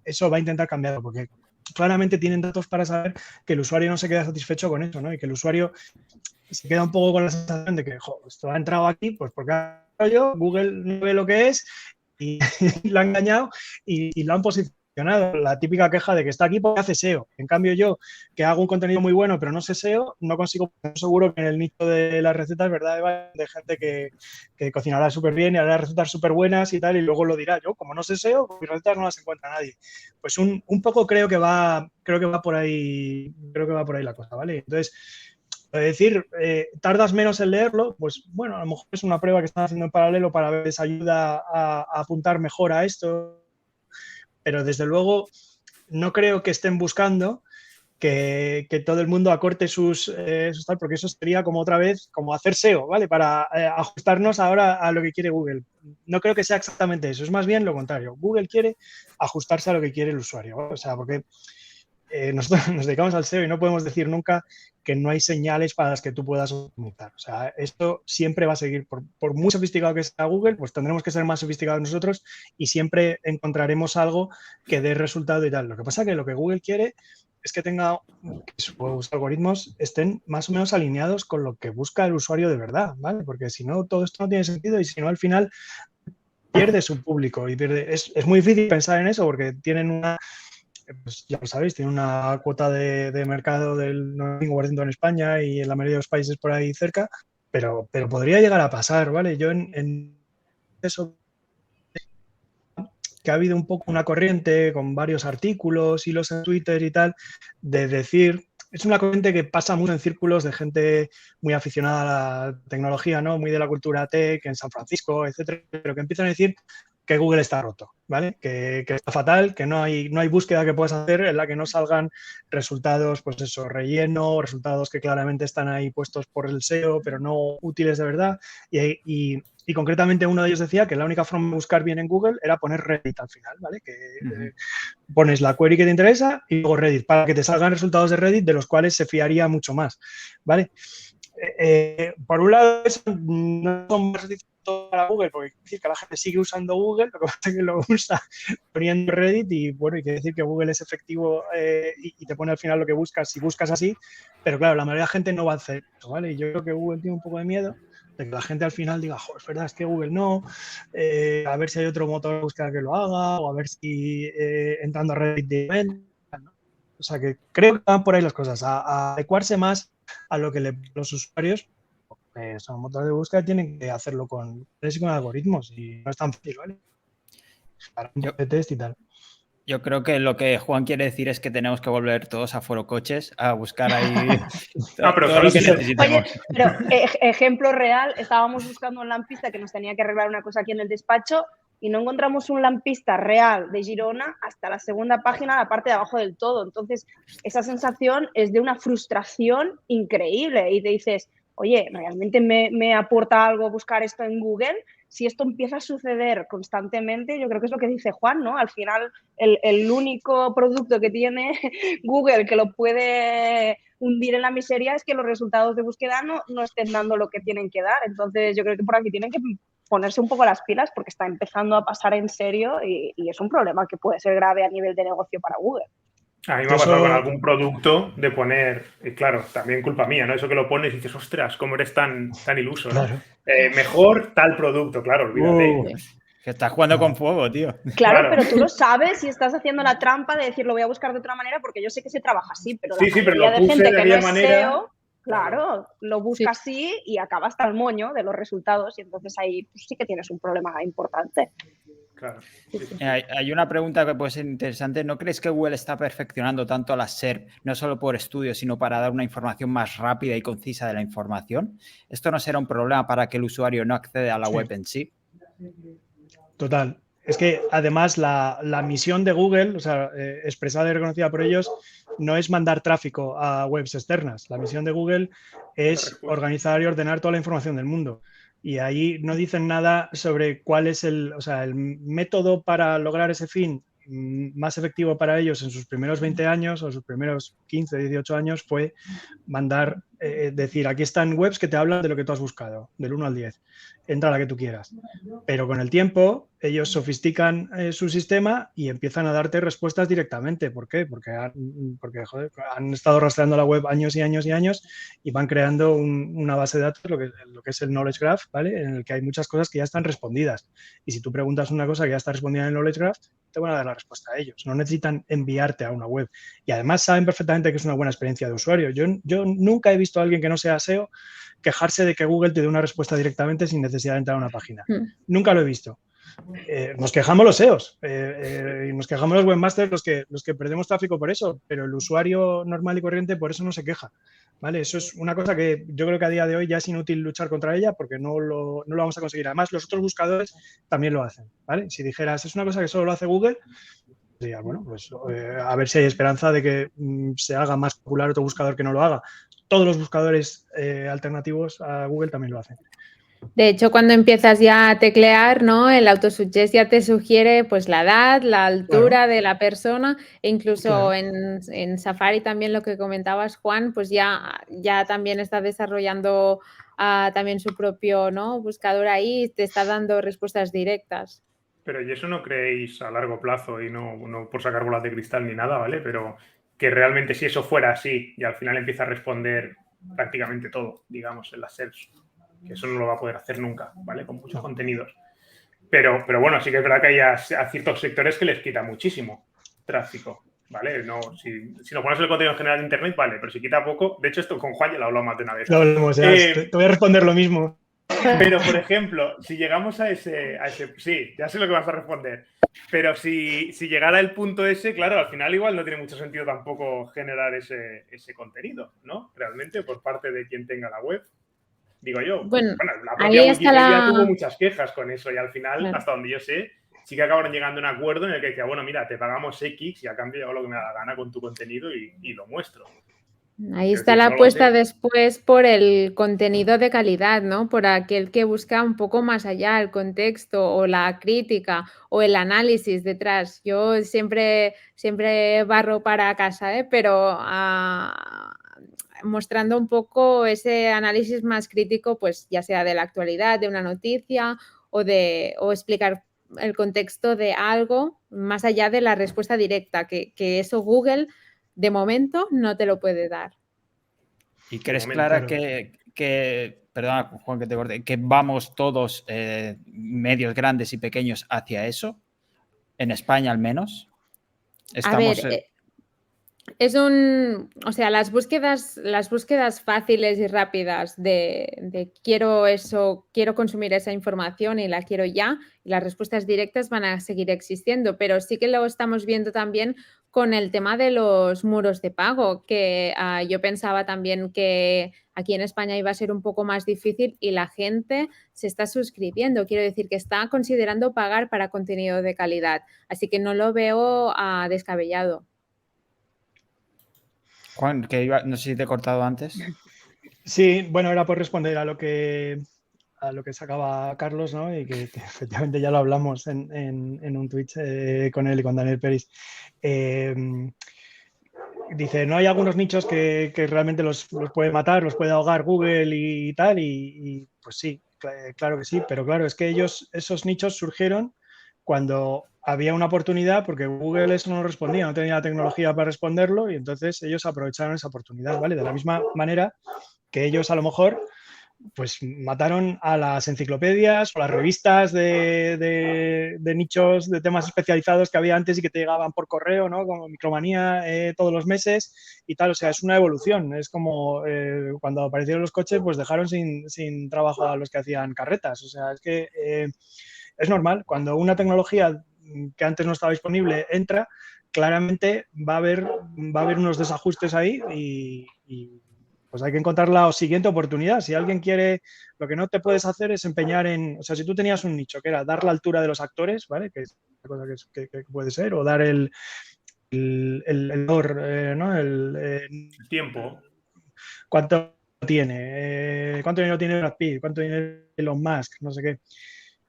eso va a intentar cambiarlo, porque claramente tienen datos para saber que el usuario no se queda satisfecho con eso, ¿no? Y que el usuario se queda un poco con la sensación de que, esto ha entrado aquí, pues porque yo, Google no ve lo que es y lo ha engañado y lo han posicionado. La típica queja de que está aquí porque hace SEO. En cambio, yo, que hago un contenido muy bueno, pero no sé SEO, no consigo, seguro que en el nicho de las recetas, ¿verdad? De gente que cocinará súper bien y hará recetas súper buenas y tal, y luego lo dirá. Yo, como no sé SEO, mis recetas no las encuentra nadie. Pues un poco creo que va por ahí la cosa, ¿vale? Entonces, es decir, tardas menos en leerlo, pues bueno, a lo mejor es una prueba que están haciendo en paralelo para ver si les ayuda a apuntar mejor a esto, pero desde luego no creo que estén buscando que todo el mundo acorte sus tal, porque eso sería como otra vez, como hacer SEO, ¿vale? Para ajustarnos ahora a lo que quiere Google. No creo que sea exactamente eso, es más bien lo contrario. Google quiere ajustarse a lo que quiere el usuario, ¿vale? O sea, porque nosotros nos dedicamos al SEO y no podemos decir nunca que no hay señales para las que tú puedas optimizar. O sea, esto siempre va a seguir, por muy sofisticado que sea Google, pues tendremos que ser más sofisticados nosotros y siempre encontraremos algo que dé resultado y tal. Lo que pasa es que lo que Google quiere es que sus algoritmos estén más o menos alineados con lo que busca el usuario de verdad, ¿vale? Porque si no, todo esto no tiene sentido y si no, al final pierde su público y pierde... Es muy difícil pensar en eso porque tienen una... Pues ya lo sabéis, tiene una cuota de mercado del 95% en España y en la mayoría de los países por ahí cerca, pero podría llegar a pasar, ¿vale? Yo en eso que ha habido un poco una corriente con varios artículos, hilos en Twitter y tal, de decir, es una corriente que pasa mucho en círculos de gente muy aficionada a la tecnología, ¿no? Muy de la cultura tech, en San Francisco, etcétera, pero que empiezan a decir que Google está roto, ¿vale? Que está fatal, que no hay búsqueda que puedas hacer en la que no salgan resultados, pues eso, relleno, resultados que claramente están ahí puestos por el SEO, pero no útiles de verdad. Y concretamente uno de ellos decía que la única forma de buscar bien en Google era poner Reddit al final, ¿vale? Que pones la query que te interesa y luego Reddit, para que te salgan resultados de Reddit de los cuales se fiaría mucho más, ¿vale? Por un lado, eso no son más satisfactorios para Google, porque quiere decir que la gente sigue usando Google, lo que pasa es que lo usa poniendo Reddit y bueno, y quiere decir que Google es efectivo y te pone al final lo que buscas si buscas así, pero claro, la mayoría de la gente no va a hacer eso, ¿vale? Y yo creo que Google tiene un poco de miedo de que la gente al final diga, joder, es verdad, es que Google no, a ver si hay otro motor de búsqueda que lo haga, o a ver si entrando a Reddit, ¿no? O sea que creo que van por ahí las cosas, a adecuarse más a lo que los usuarios, son motores de búsqueda, tienen que hacerlo con algoritmos y no es tan fácil, ¿vale? Para un de test y tal. Yo creo que lo que Juan quiere decir es que tenemos que volver todos a Foro Coches a buscar ahí pero todo lo que ¿sabes? necesitemos. Oye, pero ejemplo real, estábamos buscando un lampista que nos tenía que arreglar una cosa aquí en el despacho y no encontramos un lampista real de Girona hasta la segunda página, la parte de abajo del todo. Entonces, esa sensación es de una frustración increíble y te dices, oye, ¿realmente me aporta algo buscar esto en Google? Si esto empieza a suceder constantemente, yo creo que es lo que dice Juan, ¿no? Al final, el único producto que tiene Google que lo puede hundir en la miseria es que los resultados de búsqueda no estén dando lo que tienen que dar. Entonces, yo creo que por aquí tienen que ponerse un poco las pilas porque está empezando a pasar en serio y es un problema que puede ser grave a nivel de negocio para Google. A mí me ha pasado con algún producto de poner, y claro, también culpa mía, ¿no? Eso que lo pones y dices, ostras, cómo eres tan iluso, ¿no? Claro. Mejor tal producto, claro, olvídate. Que estás jugando con fuego, tío. Claro, pero tú lo sabes si estás haciendo la trampa de decir lo voy a buscar de otra manera porque yo sé que se trabaja así, pero Sí, la pero mayoría lo de puse gente de que no aquella es manera. SEO, claro, lo busca así y acaba hasta el moño de los resultados y entonces ahí pues, sí que tienes un problema importante. Claro. Hay una pregunta que puede ser interesante. ¿No crees que Google está perfeccionando tanto las SERP, no solo por estudios, sino para dar una información más rápida y concisa de la información? ¿Esto no será un problema para que el usuario no acceda a la web en sí? Total. Es que además la misión de Google, o sea, expresada y reconocida por ellos, no es mandar tráfico a webs externas. La misión de Google es organizar y ordenar toda la información del mundo. Y ahí no dicen nada sobre cuál es el método para lograr ese fin más efectivo para ellos en sus primeros 20 años o sus primeros 15, 18 años fue mandar, decir, aquí están webs que te hablan de lo que tú has buscado, del 1 al 10. Entra a la que tú quieras. Pero con el tiempo ellos sofistican su sistema y empiezan a darte respuestas directamente. ¿Por qué? Porque joder, han estado rastreando la web años y años y años y van creando una base de datos, lo que es el Knowledge Graph, ¿vale? En el que hay muchas cosas que ya están respondidas. Y si tú preguntas una cosa que ya está respondida en el Knowledge Graph, te van a dar la respuesta a ellos. No necesitan enviarte a una web. Y además saben perfectamente que es una buena experiencia de usuario. Yo nunca he visto a alguien que no sea SEO quejarse de que Google te dé una respuesta directamente sin necesidad de entrar a una página. Nunca lo he visto. Nos quejamos los SEOs y nos quejamos los webmasters los que perdemos tráfico por eso, pero el usuario normal y corriente por eso no se queja. ¿Vale? Eso es una cosa que yo creo que a día de hoy ya es inútil luchar contra ella porque no lo vamos a conseguir. Además, los otros buscadores también lo hacen. ¿Vale? Si dijeras, es una cosa que solo lo hace Google, diría, bueno, pues a ver si hay esperanza de que se haga más popular otro buscador que no lo haga. Todos los buscadores alternativos a Google también lo hacen. De hecho, cuando empiezas ya a teclear, ¿no? El autosuggest ya te sugiere pues la edad, la altura de la persona e incluso en Safari también lo que comentabas, Juan, pues ya también está desarrollando también su propio, ¿no? buscador ahí, te está dando respuestas directas. Pero ¿y eso no creéis a largo plazo y no por sacar bolas de cristal ni nada, ¿vale? Pero que realmente si eso fuera así y al final empieza a responder prácticamente todo, digamos, en las SERPs, que eso no lo va a poder hacer nunca, ¿vale? Con muchos contenidos. Pero bueno, sí que es verdad que hay a ciertos sectores que les quita muchísimo tráfico, ¿vale? No, si nos pones el contenido en general de Internet, vale, pero si quita poco, de hecho esto con Juan ya lo he hablado más de una vez. Lo hablamos, te voy a responder lo mismo. Pero, por ejemplo, si llegamos a ese... Sí, ya sé lo que vas a responder. Pero si llegara el punto ese, claro, al final igual no tiene mucho sentido tampoco generar ese contenido, ¿no? Realmente, por parte de quien tenga la web. Digo yo. Bueno, la propia Wikipedia tuvo muchas muchas quejas con eso y al final, hasta donde yo sé, sí que acabaron llegando a un acuerdo en el que decía, bueno, mira, te pagamos X y a cambio yo hago lo que me da la gana con tu contenido y lo muestro. Ahí está la apuesta después por el contenido de calidad, ¿no? Por aquel que busca un poco más allá el contexto o la crítica o el análisis detrás. Yo siempre barro para casa, pero mostrando un poco ese análisis más crítico, pues ya sea de la actualidad, de una noticia o explicar el contexto de algo más allá de la respuesta directa, que eso Google de momento no te lo puede dar. ¿Y crees, Clara, que perdona, Juan, que te corte, que vamos todos, medios grandes y pequeños, hacia eso? En España, al menos. A ver, O sea, las búsquedas fáciles y rápidas de quiero eso, quiero consumir esa información y la quiero ya, y las respuestas directas van a seguir existiendo, pero sí que lo estamos viendo también con el tema de los muros de pago, que yo pensaba también que aquí en España iba a ser un poco más difícil y la gente se está suscribiendo, quiero decir que está considerando pagar para contenido de calidad, así que no lo veo descabellado. Juan, no sé si te he cortado antes. Sí, bueno, era por responder a lo que sacaba Carlos, ¿no? Y que efectivamente ya lo hablamos en un Twitch con él y con Daniel Peris. Dice, no hay algunos nichos que realmente los puede matar, los puede ahogar Google y tal, y pues sí, claro que sí, pero claro, es que esos nichos surgieron cuando había una oportunidad, porque Google eso no respondía, no tenía la tecnología para responderlo, y entonces ellos aprovecharon esa oportunidad, ¿vale? De la misma manera que ellos a lo mejor pues mataron a las enciclopedias o las revistas de nichos, de temas especializados que había antes y que te llegaban por correo, ¿no? Como Micromanía todos los meses y tal. O sea, es una evolución. Es como cuando aparecieron los coches, pues dejaron sin trabajo a los que hacían carretas. O sea, es que es normal. Cuando una tecnología que antes no estaba disponible entra, claramente va a haber unos desajustes ahí y pues hay que encontrar la siguiente oportunidad. Si alguien quiere, lo que no te puedes hacer es empeñar en, o sea, si tú tenías un nicho que era dar la altura de los actores, ¿vale? Que es una cosa que puede ser, o dar el ¿no? El tiempo. ¿Cuánto tiene? ¿Cuánto dinero tiene Brad Pitt? ¿Cuánto dinero Elon Musk? No sé qué.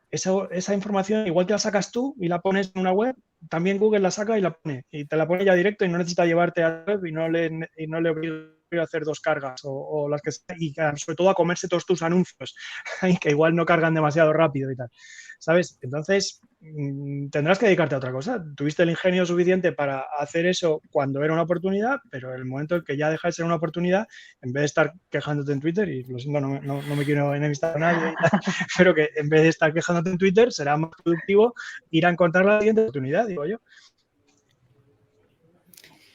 Esa información igual te la sacas tú y la pones en una web, también Google la saca y la pone. Y te la pone ya directo y no necesita llevarte a la web y no le obliga a hacer dos cargas o las que sea, y sobre todo a comerse todos tus anuncios, que igual no cargan demasiado rápido y tal. ¿Sabes? Entonces tendrás que dedicarte a otra cosa. Tuviste el ingenio suficiente para hacer eso cuando era una oportunidad, pero en el momento en que ya deja de ser una oportunidad, en vez de estar quejándote en Twitter, y lo siento, no me quiero enemistar a nadie y tal, pero que en vez de estar quejándote en Twitter, será más productivo ir a encontrar la siguiente oportunidad, digo yo.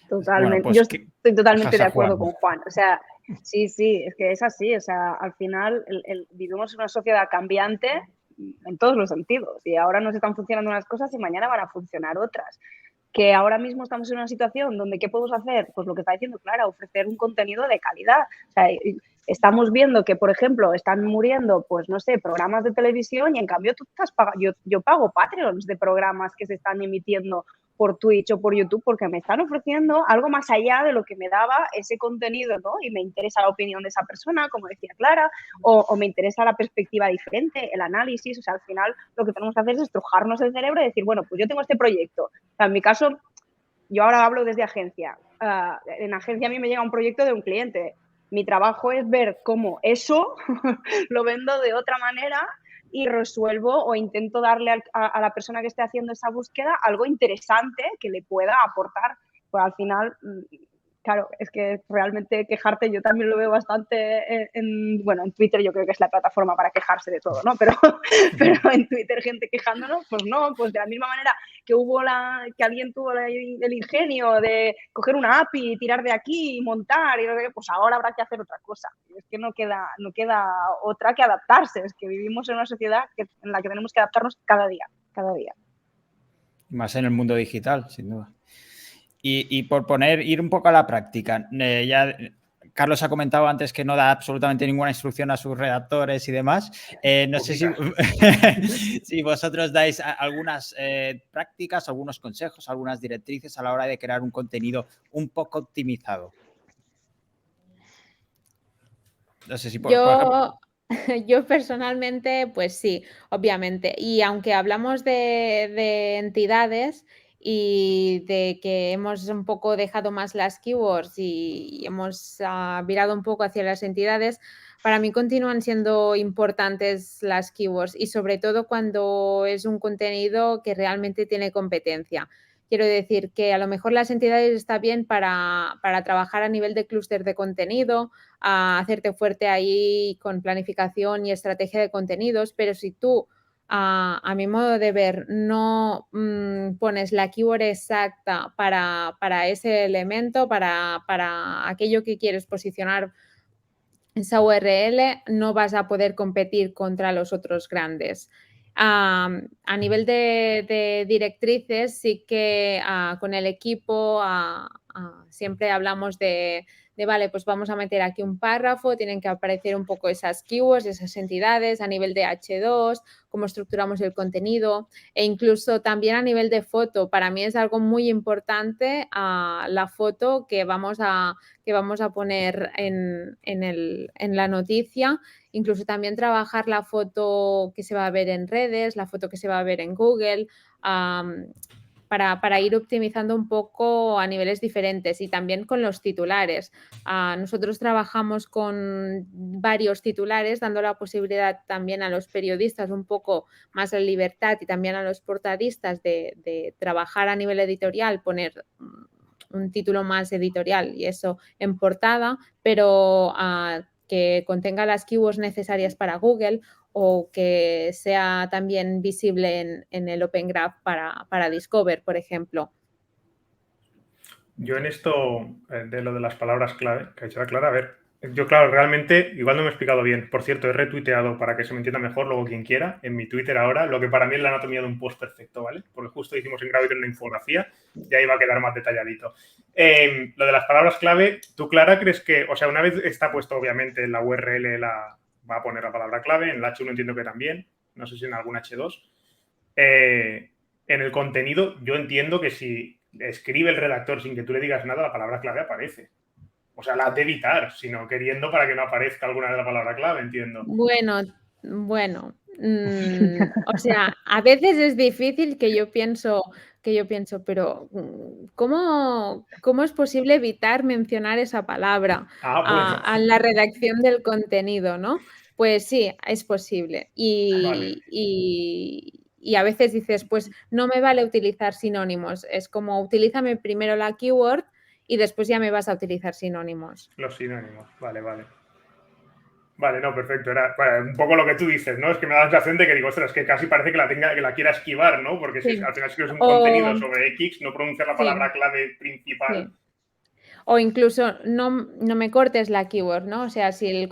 Totalmente. Bueno, pues yo estoy totalmente de acuerdo Juan. con Juan. O sea, sí, es que es así. O sea, al final vivimos en una sociedad cambiante en todos los sentidos. Y ahora nos están funcionando unas cosas y mañana van a funcionar otras. Que ahora mismo estamos en una situación donde ¿qué podemos hacer? Pues lo que está diciendo Clara, ofrecer un contenido de calidad. O sea, estamos viendo que, por ejemplo, están muriendo, pues no sé, programas de televisión y en cambio tú estás yo pago Patreons de programas que se están emitiendo por Twitch o por YouTube porque me están ofreciendo algo más allá de lo que me daba ese contenido, ¿no? Y me interesa la opinión de esa persona, como decía Clara, o me interesa la perspectiva diferente, el análisis. O sea, al final lo que tenemos que hacer es estrujarnos el cerebro y decir, bueno, pues yo tengo este proyecto. O sea, en mi caso, yo ahora hablo desde agencia. En agencia a mí me llega un proyecto de un cliente. Mi trabajo es ver cómo eso lo vendo de otra manera y resuelvo o intento darle a la persona que esté haciendo esa búsqueda algo interesante que le pueda aportar. Pues al final, claro, es que realmente quejarte yo también lo veo bastante en Twitter yo creo que es la plataforma para quejarse de todo, ¿no? Pero en Twitter gente quejándonos, pues no, pues de la misma manera que alguien tuvo el ingenio de coger una API y tirar de aquí y montar, pues ahora habrá que hacer otra cosa. Es que no queda otra que adaptarse, es que vivimos en una sociedad en la que tenemos que adaptarnos cada día. Más en el mundo digital, sin duda. Y por ir un poco a la práctica, ya Carlos ha comentado antes que no da absolutamente ninguna instrucción a sus redactores y demás. No sé si vosotros dais algunas prácticas, algunos consejos, algunas directrices a la hora de crear un contenido un poco optimizado. No sé si por ejemplo... Yo personalmente, pues sí, obviamente. Y aunque hablamos de entidades y de que hemos un poco dejado más las keywords y hemos virado un poco hacia las entidades, para mí continúan siendo importantes las keywords y sobre todo cuando es un contenido que realmente tiene competencia. Quiero decir que a lo mejor las entidades está bien para trabajar a nivel de clúster de contenido, a hacerte fuerte ahí con planificación y estrategia de contenidos, pero si tú a mi modo de ver, no pones la keyword exacta para ese elemento, para aquello que quieres posicionar esa URL, no vas a poder competir contra los otros grandes. A nivel de directrices, sí que con el equipo siempre hablamos de, vale, pues vamos a meter aquí un párrafo, tienen que aparecer un poco esas keywords, esas entidades, a nivel de H2, cómo estructuramos el contenido, e incluso también a nivel de foto. Para mí es algo muy importante la foto que vamos a poner en la noticia, incluso también trabajar la foto que se va a ver en redes, la foto que se va a ver en Google, para ir optimizando un poco a niveles diferentes, y también con los titulares. Nosotros trabajamos con varios titulares, dando la posibilidad también a los periodistas un poco más de libertad, y también a los portadistas de trabajar a nivel editorial, poner un título más editorial y eso en portada, pero que contenga las keywords necesarias para Google, o que sea también visible en el Open Graph para Discover, por ejemplo. Yo en esto, de lo de las palabras clave, que ha dicho la Clara, a ver, yo claro, realmente igual no me he explicado bien. Por cierto, he retuiteado para que se me entienda mejor, luego quien quiera, en mi Twitter ahora, lo que para mí es la anatomía de un post perfecto, ¿vale? Porque justo hicimos en Gravity una infografía y ahí va a quedar más detalladito. Lo de las palabras clave, ¿tú, Clara, crees que, o sea, una vez está puesto obviamente en la URL, va a poner la palabra clave, en el H1 entiendo que también, no sé si en algún H2. En el contenido, yo entiendo que si escribe el redactor sin que tú le digas nada, la palabra clave aparece. O sea, la has de evitar, sino queriendo para que no aparezca alguna de la palabra clave, entiendo. Bueno, o sea, a veces es difícil que yo pienso, pero ¿cómo es posible evitar mencionar esa palabra a la redacción del contenido, ¿no? Pues sí, es posible. Vale. Y a veces dices, pues no me vale utilizar sinónimos. Es como, utilízame primero la keyword y después ya me vas a utilizar sinónimos. Los sinónimos, vale. Vale, no, perfecto. Era un poco lo que tú dices, ¿no? Es que me da la sensación de que digo, ostras, es que casi parece que la quiera esquivar, ¿no? Porque si al final escribes un contenido sobre X, no pronuncias la palabra clave principal. Sí. O incluso no me cortes la keyword, ¿no? O sea, si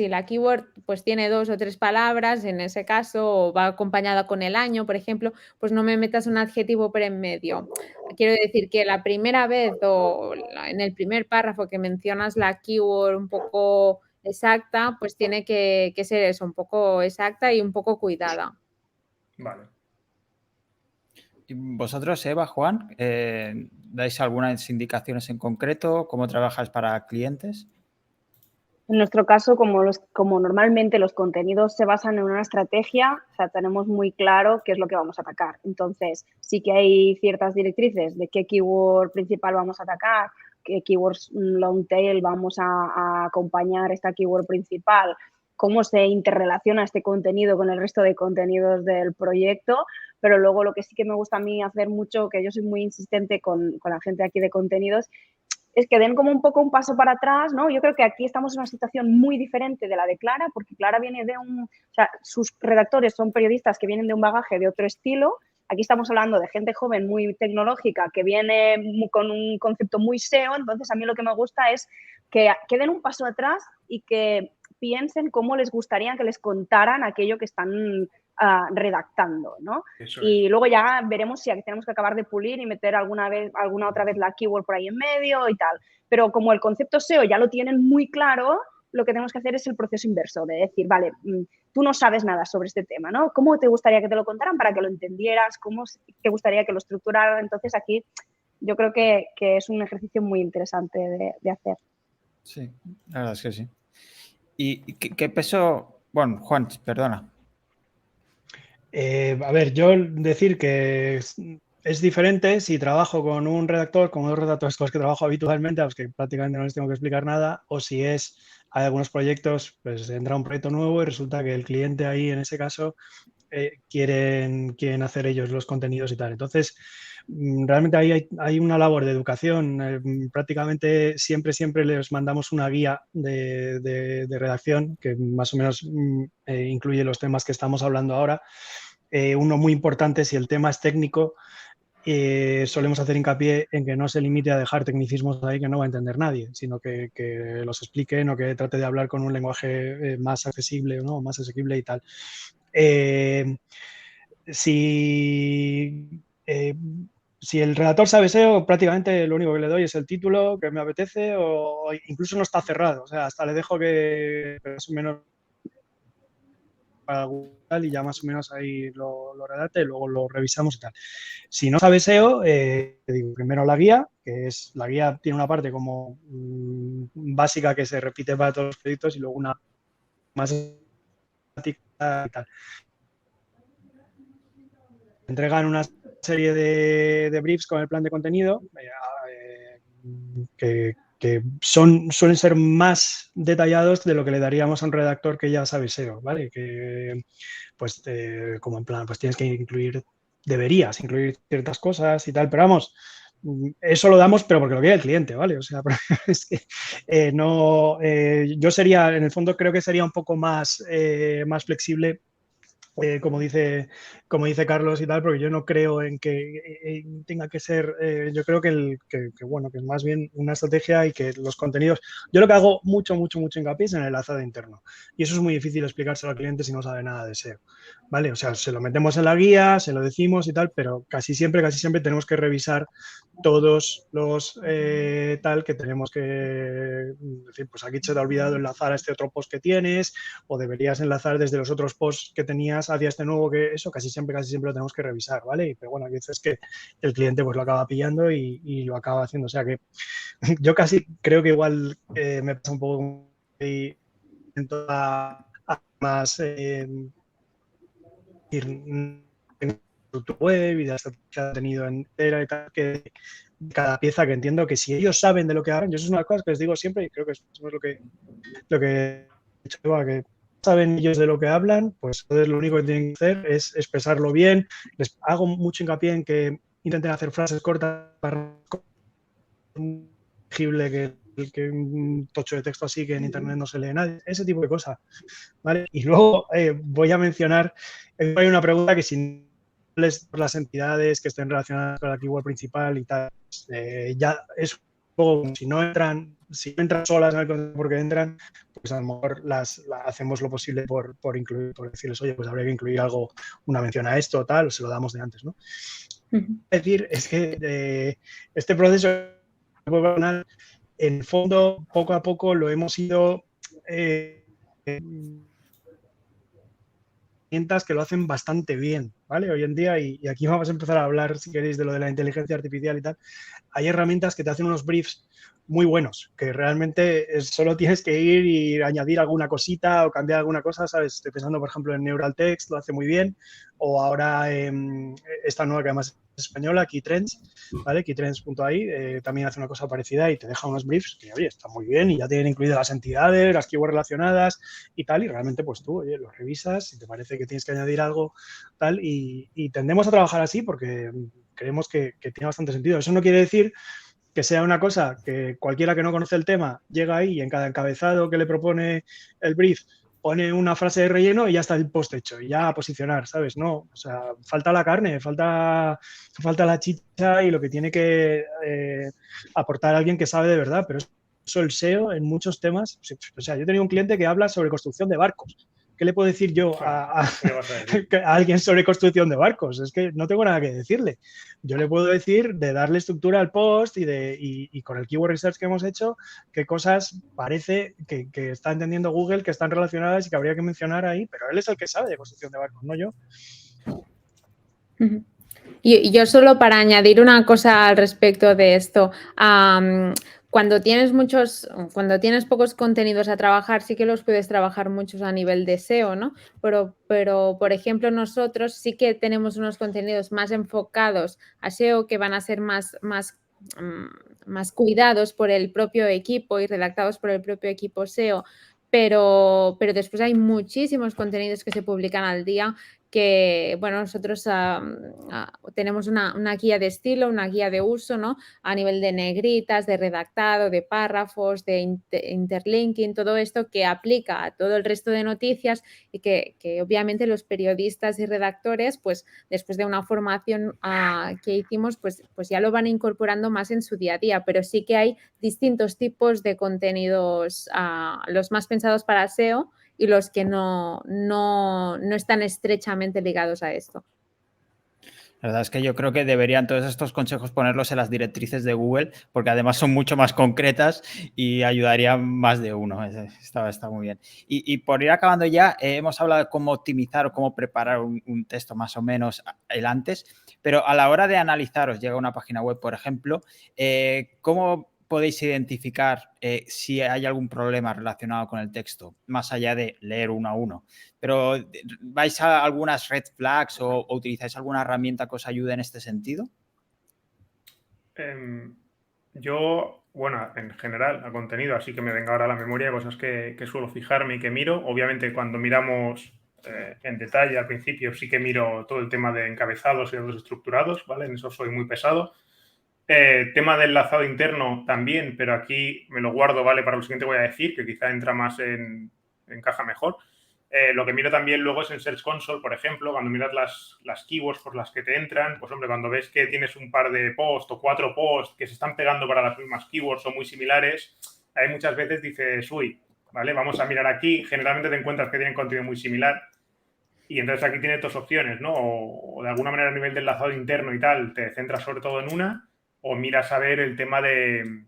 la keyword pues tiene 2 o 3 palabras, en ese caso, o va acompañada con el año, por ejemplo, pues no me metas un adjetivo por en medio. Quiero decir que la primera vez o en el primer párrafo que mencionas la keyword un poco exacta, pues tiene que ser eso, un poco exacta y un poco cuidada. Vale. ¿Y vosotros, Eva, Juan, dais algunas indicaciones en concreto? ¿Cómo trabajáis para clientes? En nuestro caso, como normalmente los contenidos se basan en una estrategia, o sea, tenemos muy claro qué es lo que vamos a atacar. Entonces, sí que hay ciertas directrices de qué keyword principal vamos a atacar, qué keywords long tail vamos a acompañar esta keyword principal, cómo se interrelaciona este contenido con el resto de contenidos del proyecto, pero luego lo que sí que me gusta a mí hacer mucho, que yo soy muy insistente con la gente aquí de contenidos, es que den como un poco un paso para atrás, ¿no? Yo creo que aquí estamos en una situación muy diferente de la de Clara, porque Clara viene de o sea, sus redactores son periodistas que vienen de un bagaje de otro estilo. Aquí estamos hablando de gente joven muy tecnológica que viene con un concepto muy SEO, entonces a mí lo que me gusta es que den un paso atrás y que piensen cómo les gustaría que les contaran aquello que están redactando, ¿no? Y luego ya veremos si tenemos que acabar de pulir y meter alguna otra vez la keyword por ahí en medio y tal. Pero como el concepto SEO ya lo tienen muy claro, lo que tenemos que hacer es el proceso inverso, de decir, vale, tú no sabes nada sobre este tema, ¿no? ¿Cómo te gustaría que te lo contaran para que lo entendieras? ¿Cómo te gustaría que lo estructuraran? Entonces aquí yo creo que es un ejercicio muy interesante de hacer. Sí, la verdad es que sí. ¿Y qué peso? Bueno, Juan, perdona. A ver, yo decir que es diferente si trabajo con un redactor, con los redactores con los que trabajo habitualmente, a los que prácticamente no les tengo que explicar nada, o si hay algunos proyectos, pues entra un proyecto nuevo y resulta que el cliente ahí, en ese caso, quieren hacer ellos los contenidos y tal. Entonces, realmente ahí hay una labor de educación. Prácticamente siempre les mandamos una guía de redacción que más o menos incluye los temas que estamos hablando ahora. uno muy importante, si el tema es técnico, solemos hacer hincapié en que no se limite a dejar tecnicismos ahí que no va a entender nadie, sino que los expliquen o que trate de hablar con un lenguaje más accesible, ¿no? Más asequible y tal. Si el redactor sabe SEO, prácticamente lo único que le doy es el título que me apetece o incluso no está cerrado. O sea, hasta le dejo que más o menos para Google y ya más o menos ahí lo redacte y luego lo revisamos y tal. Si no sabe SEO, digo, primero la guía, la guía tiene una parte como básica que se repite para todos los proyectos y luego una más estática y tal. Entregan una serie de briefs con el plan de contenido que suelen ser más detallados de lo que le daríamos a un redactor que ya sabe SEO, ¿vale? Que, pues, como en plan, pues tienes que deberías incluir ciertas cosas y tal, pero vamos, eso lo damos, pero porque lo quiere el cliente, ¿vale? O sea, es que yo sería, en el fondo, creo que sería un poco más flexible. Como dice Carlos y tal, porque yo no creo en que tenga que ser, yo creo que es más bien una estrategia y que los contenidos, yo lo que hago mucho hincapié es en el enlazado interno y eso es muy difícil explicárselo al cliente si no sabe nada de SEO, ¿vale? O sea, se lo metemos en la guía, se lo decimos y tal, pero casi siempre tenemos que revisar todos los tal que tenemos que decir, pues aquí se te ha olvidado enlazar a este otro post que tienes o deberías enlazar desde los otros posts que tenías hacia este nuevo, que eso casi siempre lo tenemos que revisar, ¿vale? Pero bueno, hay veces que el cliente pues lo acaba pillando y lo acaba haciendo. O sea que yo casi creo que igual me pasa un poco y intento más ir en tu web y de hasta que ha tenido entera y tal, que cada pieza, que entiendo que si ellos saben de lo que hablan, yo eso es una cosa que les digo siempre y creo que eso es lo que he dicho, que saben ellos de lo que hablan, pues entonces lo único que tienen que hacer es expresarlo bien. Les hago mucho hincapié en que intenten hacer frases cortas para que un tocho de texto así que en internet no se lee nadie, ese tipo de cosas, ¿vale? Y luego voy a mencionar, hay una pregunta que si las entidades que estén relacionadas con la keyword principal y tal, ya es un poco, si no entran solas en el concepto porque entran, pues a lo mejor hacemos lo posible por incluir, por decirles, oye, pues habría que incluir algo, una mención a esto, tal, o se lo damos de antes, ¿no? Es decir, es que este proceso, en el fondo, poco a poco lo hemos ido herramientas que lo hacen bastante bien, ¿vale? Hoy en día, y aquí vamos a empezar a hablar, si queréis, de lo de la inteligencia artificial y tal, hay herramientas que te hacen unos briefs muy buenos, que realmente solo tienes que ir y añadir alguna cosita o cambiar alguna cosa, ¿sabes? Estoy pensando, por ejemplo, en Neural Text, lo hace muy bien, o ahora esta nueva que además es española, Keytrends, ¿vale? Keytrends.ai también hace una cosa parecida y te deja unos briefs que, oye, está muy bien y ya tienen incluidas las entidades, las keywords relacionadas y tal, y realmente pues tú, oye, los revisas, si te parece que tienes que añadir algo, tal, y tendemos a trabajar así porque creemos que tiene bastante sentido. Eso no quiere decir que sea una cosa que cualquiera que no conoce el tema llega ahí y en cada encabezado que le propone el brief pone una frase de relleno y ya está el post hecho y ya a posicionar, ¿sabes? No, o sea, falta la carne, falta la chicha y lo que tiene que aportar alguien que sabe de verdad, pero eso el SEO en muchos temas, o sea, yo he tenido un cliente que habla sobre construcción de barcos. ¿Qué le puedo decir yo a alguien sobre construcción de barcos? Es que no tengo nada que decirle. Yo le puedo decir de darle estructura al post y con el keyword research que hemos hecho, qué cosas parece que está entendiendo Google que están relacionadas y que habría que mencionar ahí, pero él es el que sabe de construcción de barcos, no yo. Y yo solo para añadir una cosa al respecto de esto, cuando tienes pocos contenidos a trabajar, sí que los puedes trabajar muchos a nivel de SEO, ¿no? Pero por ejemplo, nosotros sí que tenemos unos contenidos más enfocados a SEO que van a ser más cuidados por el propio equipo y redactados por el propio equipo SEO, pero después hay muchísimos contenidos que se publican al día que bueno, nosotros tenemos una guía de estilo, una guía de uso, ¿no? A nivel de negritas, de redactado, de párrafos, de interlinking, todo esto que aplica a todo el resto de noticias y que obviamente los periodistas y redactores, pues después de una formación que hicimos, pues ya lo van incorporando más en su día a día, pero sí que hay distintos tipos de contenidos, los más pensados para SEO y los que no están estrechamente ligados a esto. La verdad es que yo creo que deberían todos estos consejos ponerlos en las directrices de Google, porque además son mucho más concretas y ayudarían más de uno. Está muy bien. Y por ir acabando ya, hemos hablado de cómo optimizar o cómo preparar un texto más o menos el antes, pero a la hora de analizar, os llega una página web, por ejemplo, ¿cómo podéis identificar si hay algún problema relacionado con el texto, más allá de leer uno a uno? Pero ¿vais a algunas red flags o utilizáis alguna herramienta que os ayude en este sentido? Yo, bueno, en general, a contenido, así que me venga ahora a la memoria cosas que suelo fijarme y que miro. Obviamente, cuando miramos en detalle al principio, sí que miro todo el tema de encabezados y datos estructurados, ¿vale? En eso soy muy pesado. Tema de enlazado interno también, pero aquí me lo guardo, ¿vale? Para lo siguiente voy a decir, que quizá entra más encaja mejor. Lo que miro también luego es en Search Console, por ejemplo, cuando miras las keywords por las que te entran, pues hombre, cuando ves que tienes un par de posts o 4 posts que se están pegando para las mismas keywords o muy similares, ahí muchas veces dices, uy, ¿vale? Vamos a mirar aquí, generalmente te encuentras que tienen contenido muy similar y entonces aquí tienes dos opciones, ¿no? O de alguna manera a nivel de enlazado interno y tal, te centras sobre todo en una, o miras a ver el tema de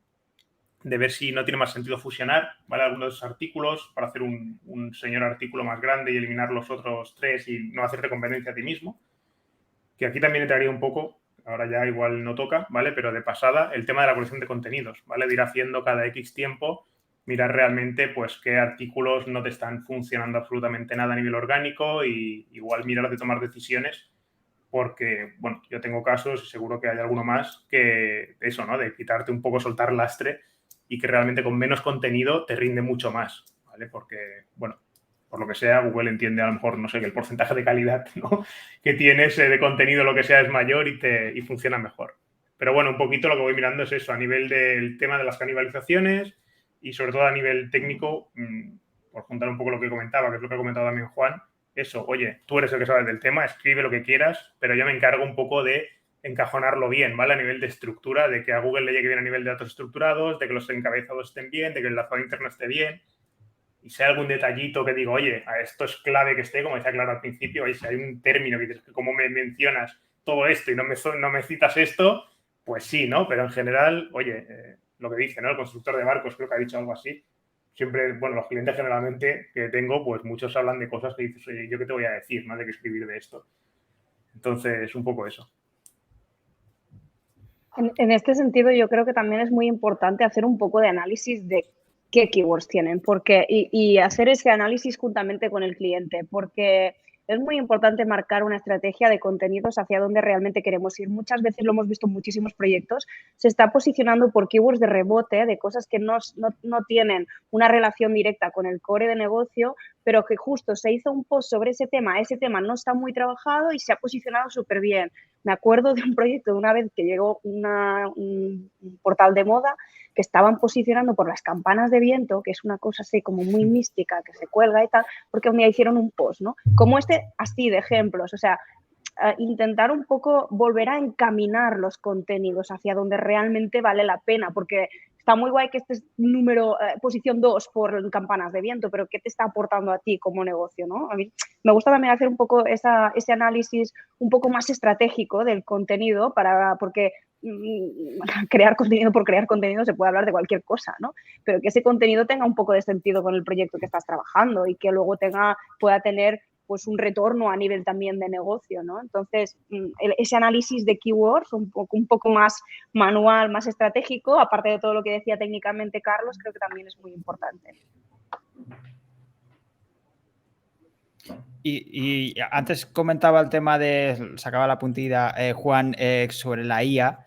ver si no tiene más sentido fusionar, ¿vale? Algunos de esos artículos para hacer un señor artículo más grande y eliminar los otros 3 y no hacerte competencia a ti mismo. Que aquí también entraría un poco, ahora ya igual no toca, ¿vale? Pero de pasada, el tema de la colección de contenidos, ¿vale? De ir haciendo cada X tiempo, mirar realmente, pues, qué artículos no te están funcionando absolutamente nada a nivel orgánico y igual mirar de tomar decisiones porque, bueno, yo tengo casos y seguro que hay alguno más que eso, ¿no? De quitarte un poco, soltar lastre y que realmente con menos contenido te rinde mucho más, ¿vale? Porque, bueno, por lo que sea, Google entiende a lo mejor, no sé, que el porcentaje de calidad, ¿no? que tienes de contenido, lo que sea, es mayor y funciona mejor. Pero bueno, un poquito lo que voy mirando es eso, a nivel del tema de las canibalizaciones y sobre todo a nivel técnico, por juntar un poco lo que comentaba, que es lo que ha comentado también Juan, eso, oye, tú eres el que sabes del tema, escribe lo que quieras, pero yo me encargo un poco de encajonarlo bien, ¿vale? A nivel de estructura, de que a Google le llegue bien a nivel de datos estructurados, de que los encabezados estén bien, de que el enlazado interno esté bien. Y si hay algún detallito que digo, oye, esto es clave que esté, como decía Clara al principio, y si hay un término que dices, ¿cómo me mencionas todo esto y no me citas esto? Pues sí, ¿no? Pero en general, oye, lo que dice, ¿no? El constructor de barcos creo que ha dicho algo así. Siempre, bueno, los clientes generalmente que tengo, pues muchos hablan de cosas que dices, oye, ¿yo qué te voy a decir? No hay que escribir de esto. Entonces, un poco eso. En este sentido, yo creo que también es muy importante hacer un poco de análisis de qué keywords tienen y hacer ese análisis juntamente con el cliente, porque es muy importante marcar una estrategia de contenidos hacia dónde realmente queremos ir. Muchas veces lo hemos visto en muchísimos proyectos, se está posicionando por keywords de rebote, de cosas que no tienen una relación directa con el core de negocio, pero que justo se hizo un post sobre ese tema no está muy trabajado y se ha posicionado súper bien. Me acuerdo de un proyecto de una vez que llegó un portal de moda que estaban posicionando por las campanas de viento, que es una cosa así como muy mística, que se cuelga y tal, porque un día hicieron un post, ¿no? Como así de ejemplos, o sea, intentar un poco volver a encaminar los contenidos hacia donde realmente vale la pena, porque está muy guay que estés posición 2 por campanas de viento, pero ¿qué te está aportando a ti como negocio, no? A mí me gusta también hacer un poco ese análisis un poco más estratégico del contenido porque crear contenido por crear contenido se puede hablar de cualquier cosa, ¿no? Pero que ese contenido tenga un poco de sentido con el proyecto que estás trabajando y que luego pueda tener pues un retorno a nivel también de negocio, ¿no? Entonces, ese análisis de keywords un poco más manual, más estratégico, aparte de todo lo que decía técnicamente Carlos, creo que también es muy importante. Y antes comentaba el tema sacaba la puntilla Juan sobre la IA.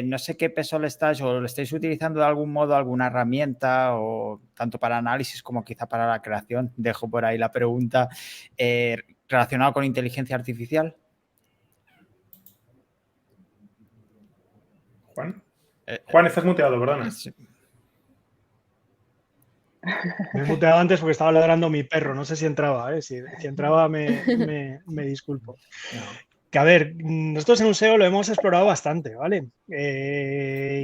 No sé qué peso le estáis o lo estáis utilizando de algún modo, alguna herramienta o tanto para análisis como quizá para la creación. Dejo por ahí la pregunta. relacionado con inteligencia artificial. Juan. Juan, estás muteado, perdona. Sí. Me he muteado antes porque estaba ladrando mi perro. No sé si entraba, ¿eh? Si entraba me disculpo. No. Que a ver, nosotros en un SEO lo hemos explorado bastante, ¿vale?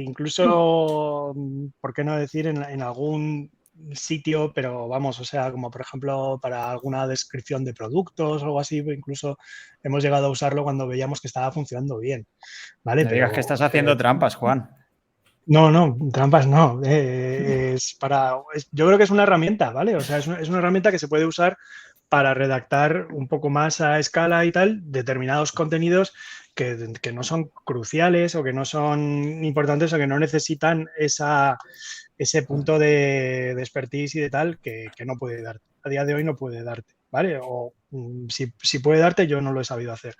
Incluso, ¿por qué no decir en algún sitio? Pero vamos, o sea, como por ejemplo para alguna descripción de productos o algo así, incluso hemos llegado a usarlo cuando veíamos que estaba funcionando bien, ¿vale? No digas que estás haciendo trampas, Juan. No, trampas no. Yo creo que es una herramienta, ¿vale? O sea, es una herramienta que se puede usar para redactar un poco más a escala y tal determinados contenidos que no son cruciales o que no son importantes o que no necesitan ese punto de expertise y de tal que no puede darte. A día de hoy no puede darte, ¿vale? O si puede darte, yo no lo he sabido hacer,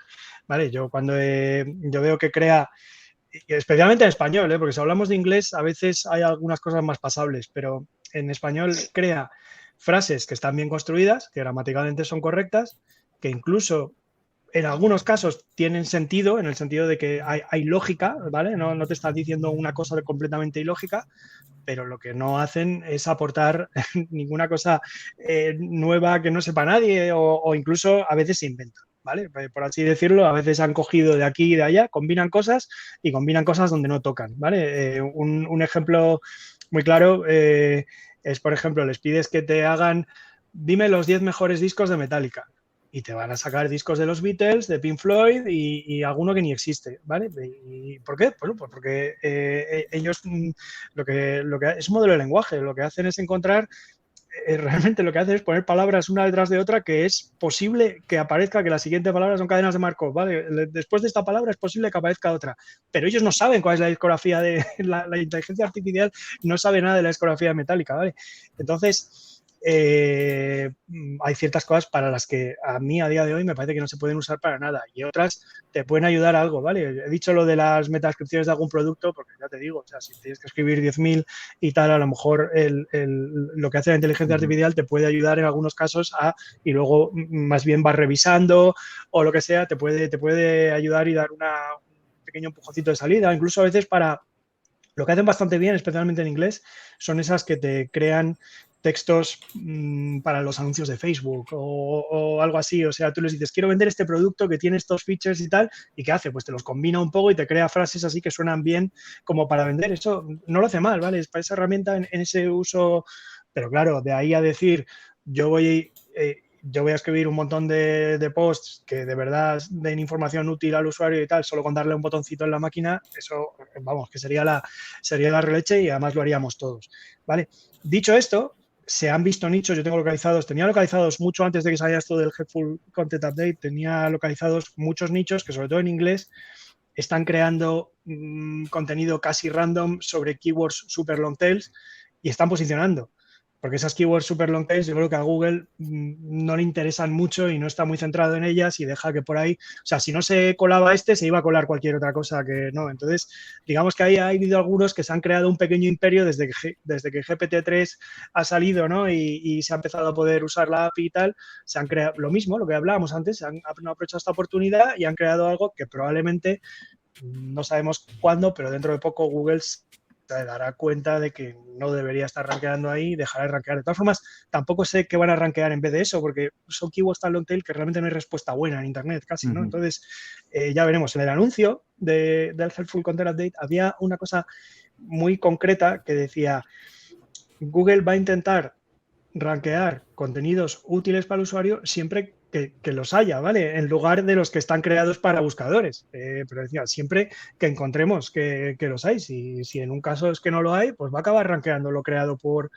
¿vale? Yo cuando yo veo que crea, especialmente en español, porque si hablamos de inglés a veces hay algunas cosas más pasables, pero en español crea frases que están bien construidas, que gramaticalmente son correctas, que incluso en algunos casos tienen sentido, en el sentido de que hay lógica, ¿vale? No te estás diciendo una cosa completamente ilógica, pero lo que no hacen es aportar ninguna cosa nueva que no sepa nadie o incluso a veces se inventan, ¿vale? Por así decirlo, a veces han cogido de aquí y de allá, combinan cosas y combinan cosas donde no tocan, ¿vale? Un ejemplo muy claro es, por ejemplo, les pides que te hagan, dime los 10 mejores discos de Metallica. Y te van a sacar discos de los Beatles, de Pink Floyd y alguno que ni existe, ¿vale? ¿Y por qué? Bueno, pues porque ellos lo que es un modelo de lenguaje, lo que hacen es encontrar, realmente lo que hacen es poner palabras una detrás de otra que es posible que aparezca, que la siguiente palabra son cadenas de Markov, ¿vale? Después de esta palabra es posible que aparezca otra, pero ellos no saben cuál es la discografía de la inteligencia artificial, no sabe nada de la discografía de Metallica, ¿vale? Entonces, hay ciertas cosas para las que a mí a día de hoy me parece que no se pueden usar para nada y otras te pueden ayudar a algo, ¿vale? He dicho lo de las metascripciones de algún producto porque ya te digo, o sea, si tienes que escribir 10.000 y tal, a lo mejor lo que hace la inteligencia artificial te puede ayudar en algunos casos y luego más bien vas revisando o lo que sea, te puede ayudar y dar un pequeño empujoncito de salida, incluso a veces para... Lo que hacen bastante bien, especialmente en inglés, son esas que te crean textos para los anuncios de Facebook o algo así. O sea, tú les dices, quiero vender este producto que tiene estos features y tal, ¿y qué hace? Pues te los combina un poco y te crea frases así que suenan bien como para vender. Eso no lo hace mal, ¿vale? Es para esa herramienta en ese uso, pero claro, de ahí a decir, yo voy a escribir un montón de posts que de verdad den información útil al usuario y tal, solo con darle un botoncito en la máquina, eso, vamos, que sería la releche y además lo haríamos todos, ¿vale? Dicho esto, se han visto nichos, yo tenía localizados mucho antes de que saliera esto del Helpful Content Update, tenía localizados muchos nichos que sobre todo en inglés están creando contenido casi random sobre keywords super long tails y están posicionando. Porque esas keywords super long tails yo creo que a Google no le interesan mucho y no está muy centrado en ellas y deja que por ahí, o sea, si no se colaba se iba a colar cualquier otra cosa que no. Entonces, digamos que ahí ha habido algunos que se han creado un pequeño imperio desde que GPT-3 ha salido, ¿no? Y se ha empezado a poder usar la API y tal, se han creado lo mismo, lo que hablábamos antes, han aprovechado esta oportunidad y han creado algo que probablemente, no sabemos cuándo, pero dentro de poco Google se dará cuenta de que no debería estar rankeando ahí y dejará de rankear. De todas formas, tampoco sé qué van a rankear en vez de eso, porque son keywords tan long tail que realmente no hay respuesta buena en Internet casi, ¿no? Entonces, ya veremos. En el anuncio del Helpful Content Update había una cosa muy concreta que decía, Google va a intentar rankear contenidos útiles para el usuario siempre que los haya, ¿vale? En lugar de los que están creados para buscadores. Pero decía, siempre que encontremos que los hay. Si en un caso es que no lo hay, pues va a acabar rankeando lo creado por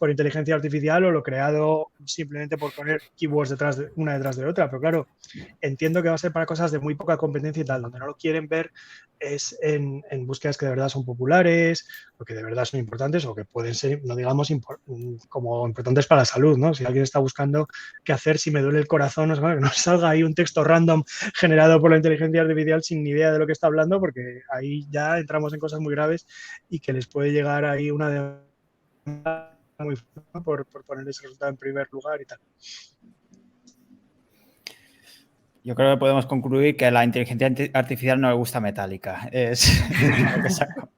inteligencia artificial o lo creado simplemente por poner keywords una detrás de otra. Pero claro, entiendo que va a ser para cosas de muy poca competencia y tal. Donde no lo quieren ver es en búsquedas que de verdad son populares o que de verdad son importantes o que pueden ser, no digamos, como importantes para la salud, ¿no? Si alguien está buscando qué hacer si me duele el corazón, que no salga ahí un texto random generado por la inteligencia artificial sin ni idea de lo que está hablando, porque ahí ya entramos en cosas muy graves y que les puede llegar ahí una demanda muy fuerte por poner ese resultado en primer lugar y tal. Yo creo que podemos concluir que a la inteligencia artificial no le gusta Metallica. Es lo que saco.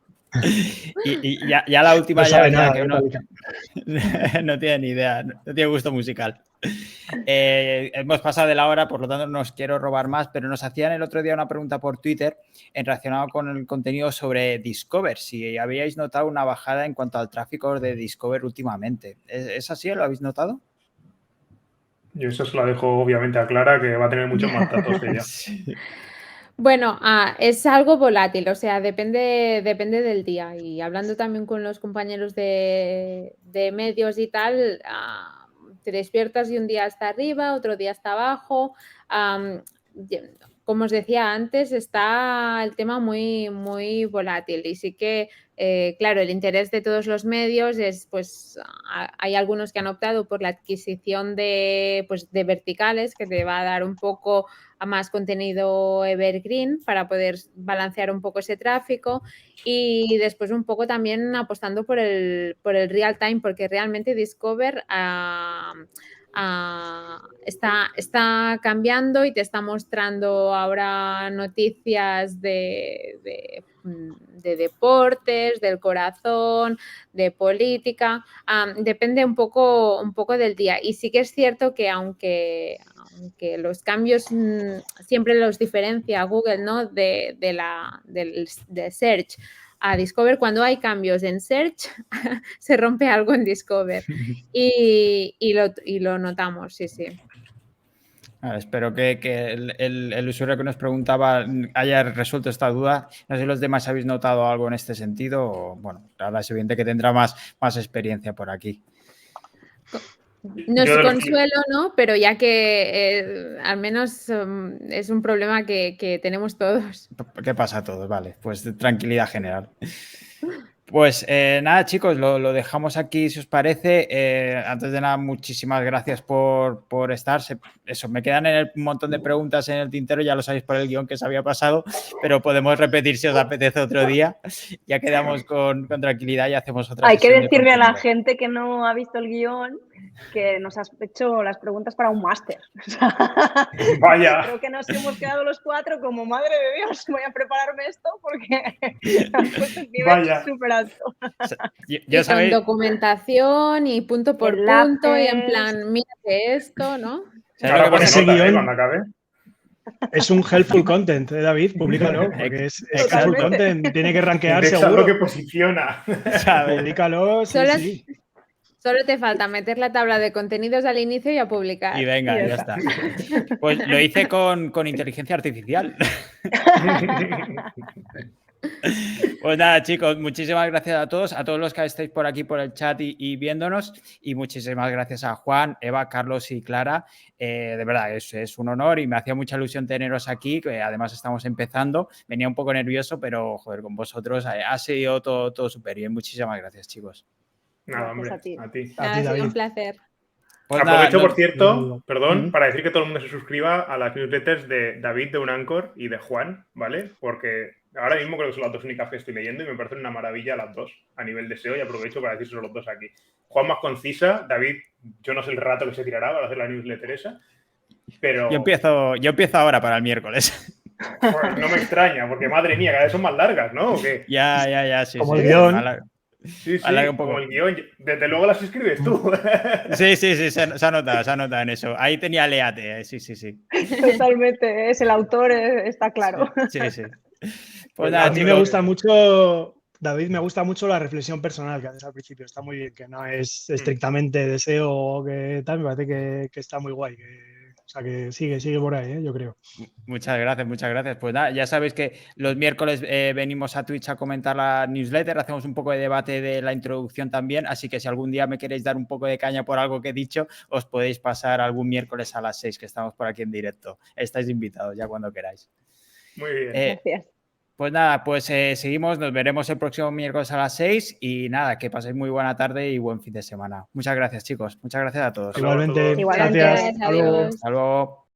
Y ya la última No sabe ya nada que de uno Metallica. no tiene ni idea, no tiene gusto musical. Hemos pasado de la hora, por lo tanto no os quiero robar más, pero nos hacían el otro día una pregunta por Twitter en relacionado con el contenido sobre Discover, si habíais notado una bajada en cuanto al tráfico de Discover últimamente. ¿Es así? ¿Lo habéis notado? Yo eso se lo dejo obviamente a Clara, que va a tener muchos más datos ella. Sí. Bueno, es algo volátil, o sea, depende del día. Y hablando también con los compañeros de medios y tal, te despiertas y un día está arriba, otro día está abajo. Como os decía antes, está el tema muy, muy volátil y sí que, claro, el interés de todos los medios es, pues, hay algunos que han optado por la adquisición de verticales, que te va a dar un poco a más contenido evergreen para poder balancear un poco ese tráfico y después un poco también apostando por el real time, porque realmente Discover está cambiando y te está mostrando ahora noticias de deportes, del corazón, de política. Depende un poco del día. Y sí que es cierto que aunque los cambios siempre los diferencia Google, ¿no? de Search a Discover, cuando hay cambios en Search se rompe algo en Discover y lo notamos, sí. Espero que el usuario que nos preguntaba haya resuelto esta duda. No sé si los demás habéis notado algo en este sentido o, bueno, ahora es evidente que tendrá más experiencia por aquí. No es consuelo, ¿no? Pero ya que al menos es un problema que tenemos todos. ¿Qué pasa a todos? Vale, pues tranquilidad general. Pues nada, chicos, lo dejamos aquí si os parece. Antes de nada, muchísimas gracias por estar. Eso, me quedan un montón de preguntas en el tintero, ya lo sabéis por el guión que se había pasado, pero podemos repetir si os apetece otro día. Ya quedamos con tranquilidad y hacemos otra. Hay que decirle a la gente que no ha visto el guión que nos has hecho las preguntas para un máster. O sea, vaya. Creo que nos hemos quedado los cuatro como, madre de Dios, voy a prepararme esto porque has puesto el nivel súper alto. Ya sabéis, con documentación y punto por punto y en plan, mírate esto, ¿no? Claro, con ese guión cuando acabe. Es un helpful content, David, públicalo, porque es helpful content, tiene que rankear seguro. Es lo que posiciona. Públicalo, sí. Solo te falta meter la tabla de contenidos al inicio y a publicar. Y venga, ya está. Pues lo hice con inteligencia artificial. Pues nada, chicos, muchísimas gracias a todos los que estáis por aquí por el chat y viéndonos, y muchísimas gracias a Juan, Eva, Carlos y Clara. De verdad, es un honor y me hacía mucha ilusión teneros aquí, que además estamos empezando. Venía un poco nervioso, pero joder, con vosotros ha sido todo súper bien. Muchísimas gracias, chicos. Nada, hombre, a ti. Ha sido un placer. Pues aprovecho, por cierto, para decir que todo el mundo se suscriba a las newsletters de David de Unancor y de Juan, ¿vale? Porque ahora mismo creo que son las dos únicas que estoy leyendo y me parecen una maravilla las dos a nivel de SEO, y aprovecho para decírselo los dos aquí. Juan más concisa, David, yo no sé el rato que se tirará para hacer la newsletter esa, pero... Yo empiezo ahora para el miércoles. Pues no me extraña, porque madre mía, cada vez son más largas, ¿no? ¿O qué? Ya, sí. Como el guión. Sí, un poco. Como el guión. Desde luego las escribes tú. Sí, se ha notado en eso. Ahí tenía Leate, sí. Totalmente, es el autor, está claro. Sí. Pues nada, a mí me gusta mucho, David, me gusta mucho la reflexión personal que haces al principio. Está muy bien, que no es estrictamente deseo o que tal, me parece que está muy guay. O sea, que sigue por ahí, yo creo. Muchas gracias. Pues nada, ya sabéis que los miércoles venimos a Twitch a comentar la newsletter, hacemos un poco de debate de la introducción también, así que si algún día me queréis dar un poco de caña por algo que he dicho, os podéis pasar algún miércoles a las 6, que estamos por aquí en directo. Estáis invitados ya cuando queráis. Muy bien. Gracias. Pues nada, seguimos, nos veremos el próximo miércoles a las 6 y nada, que paséis muy buena tarde y buen fin de semana. Muchas gracias, chicos. Muchas gracias a todos. Igualmente. Igualmente. Gracias. Adiós. Hasta luego.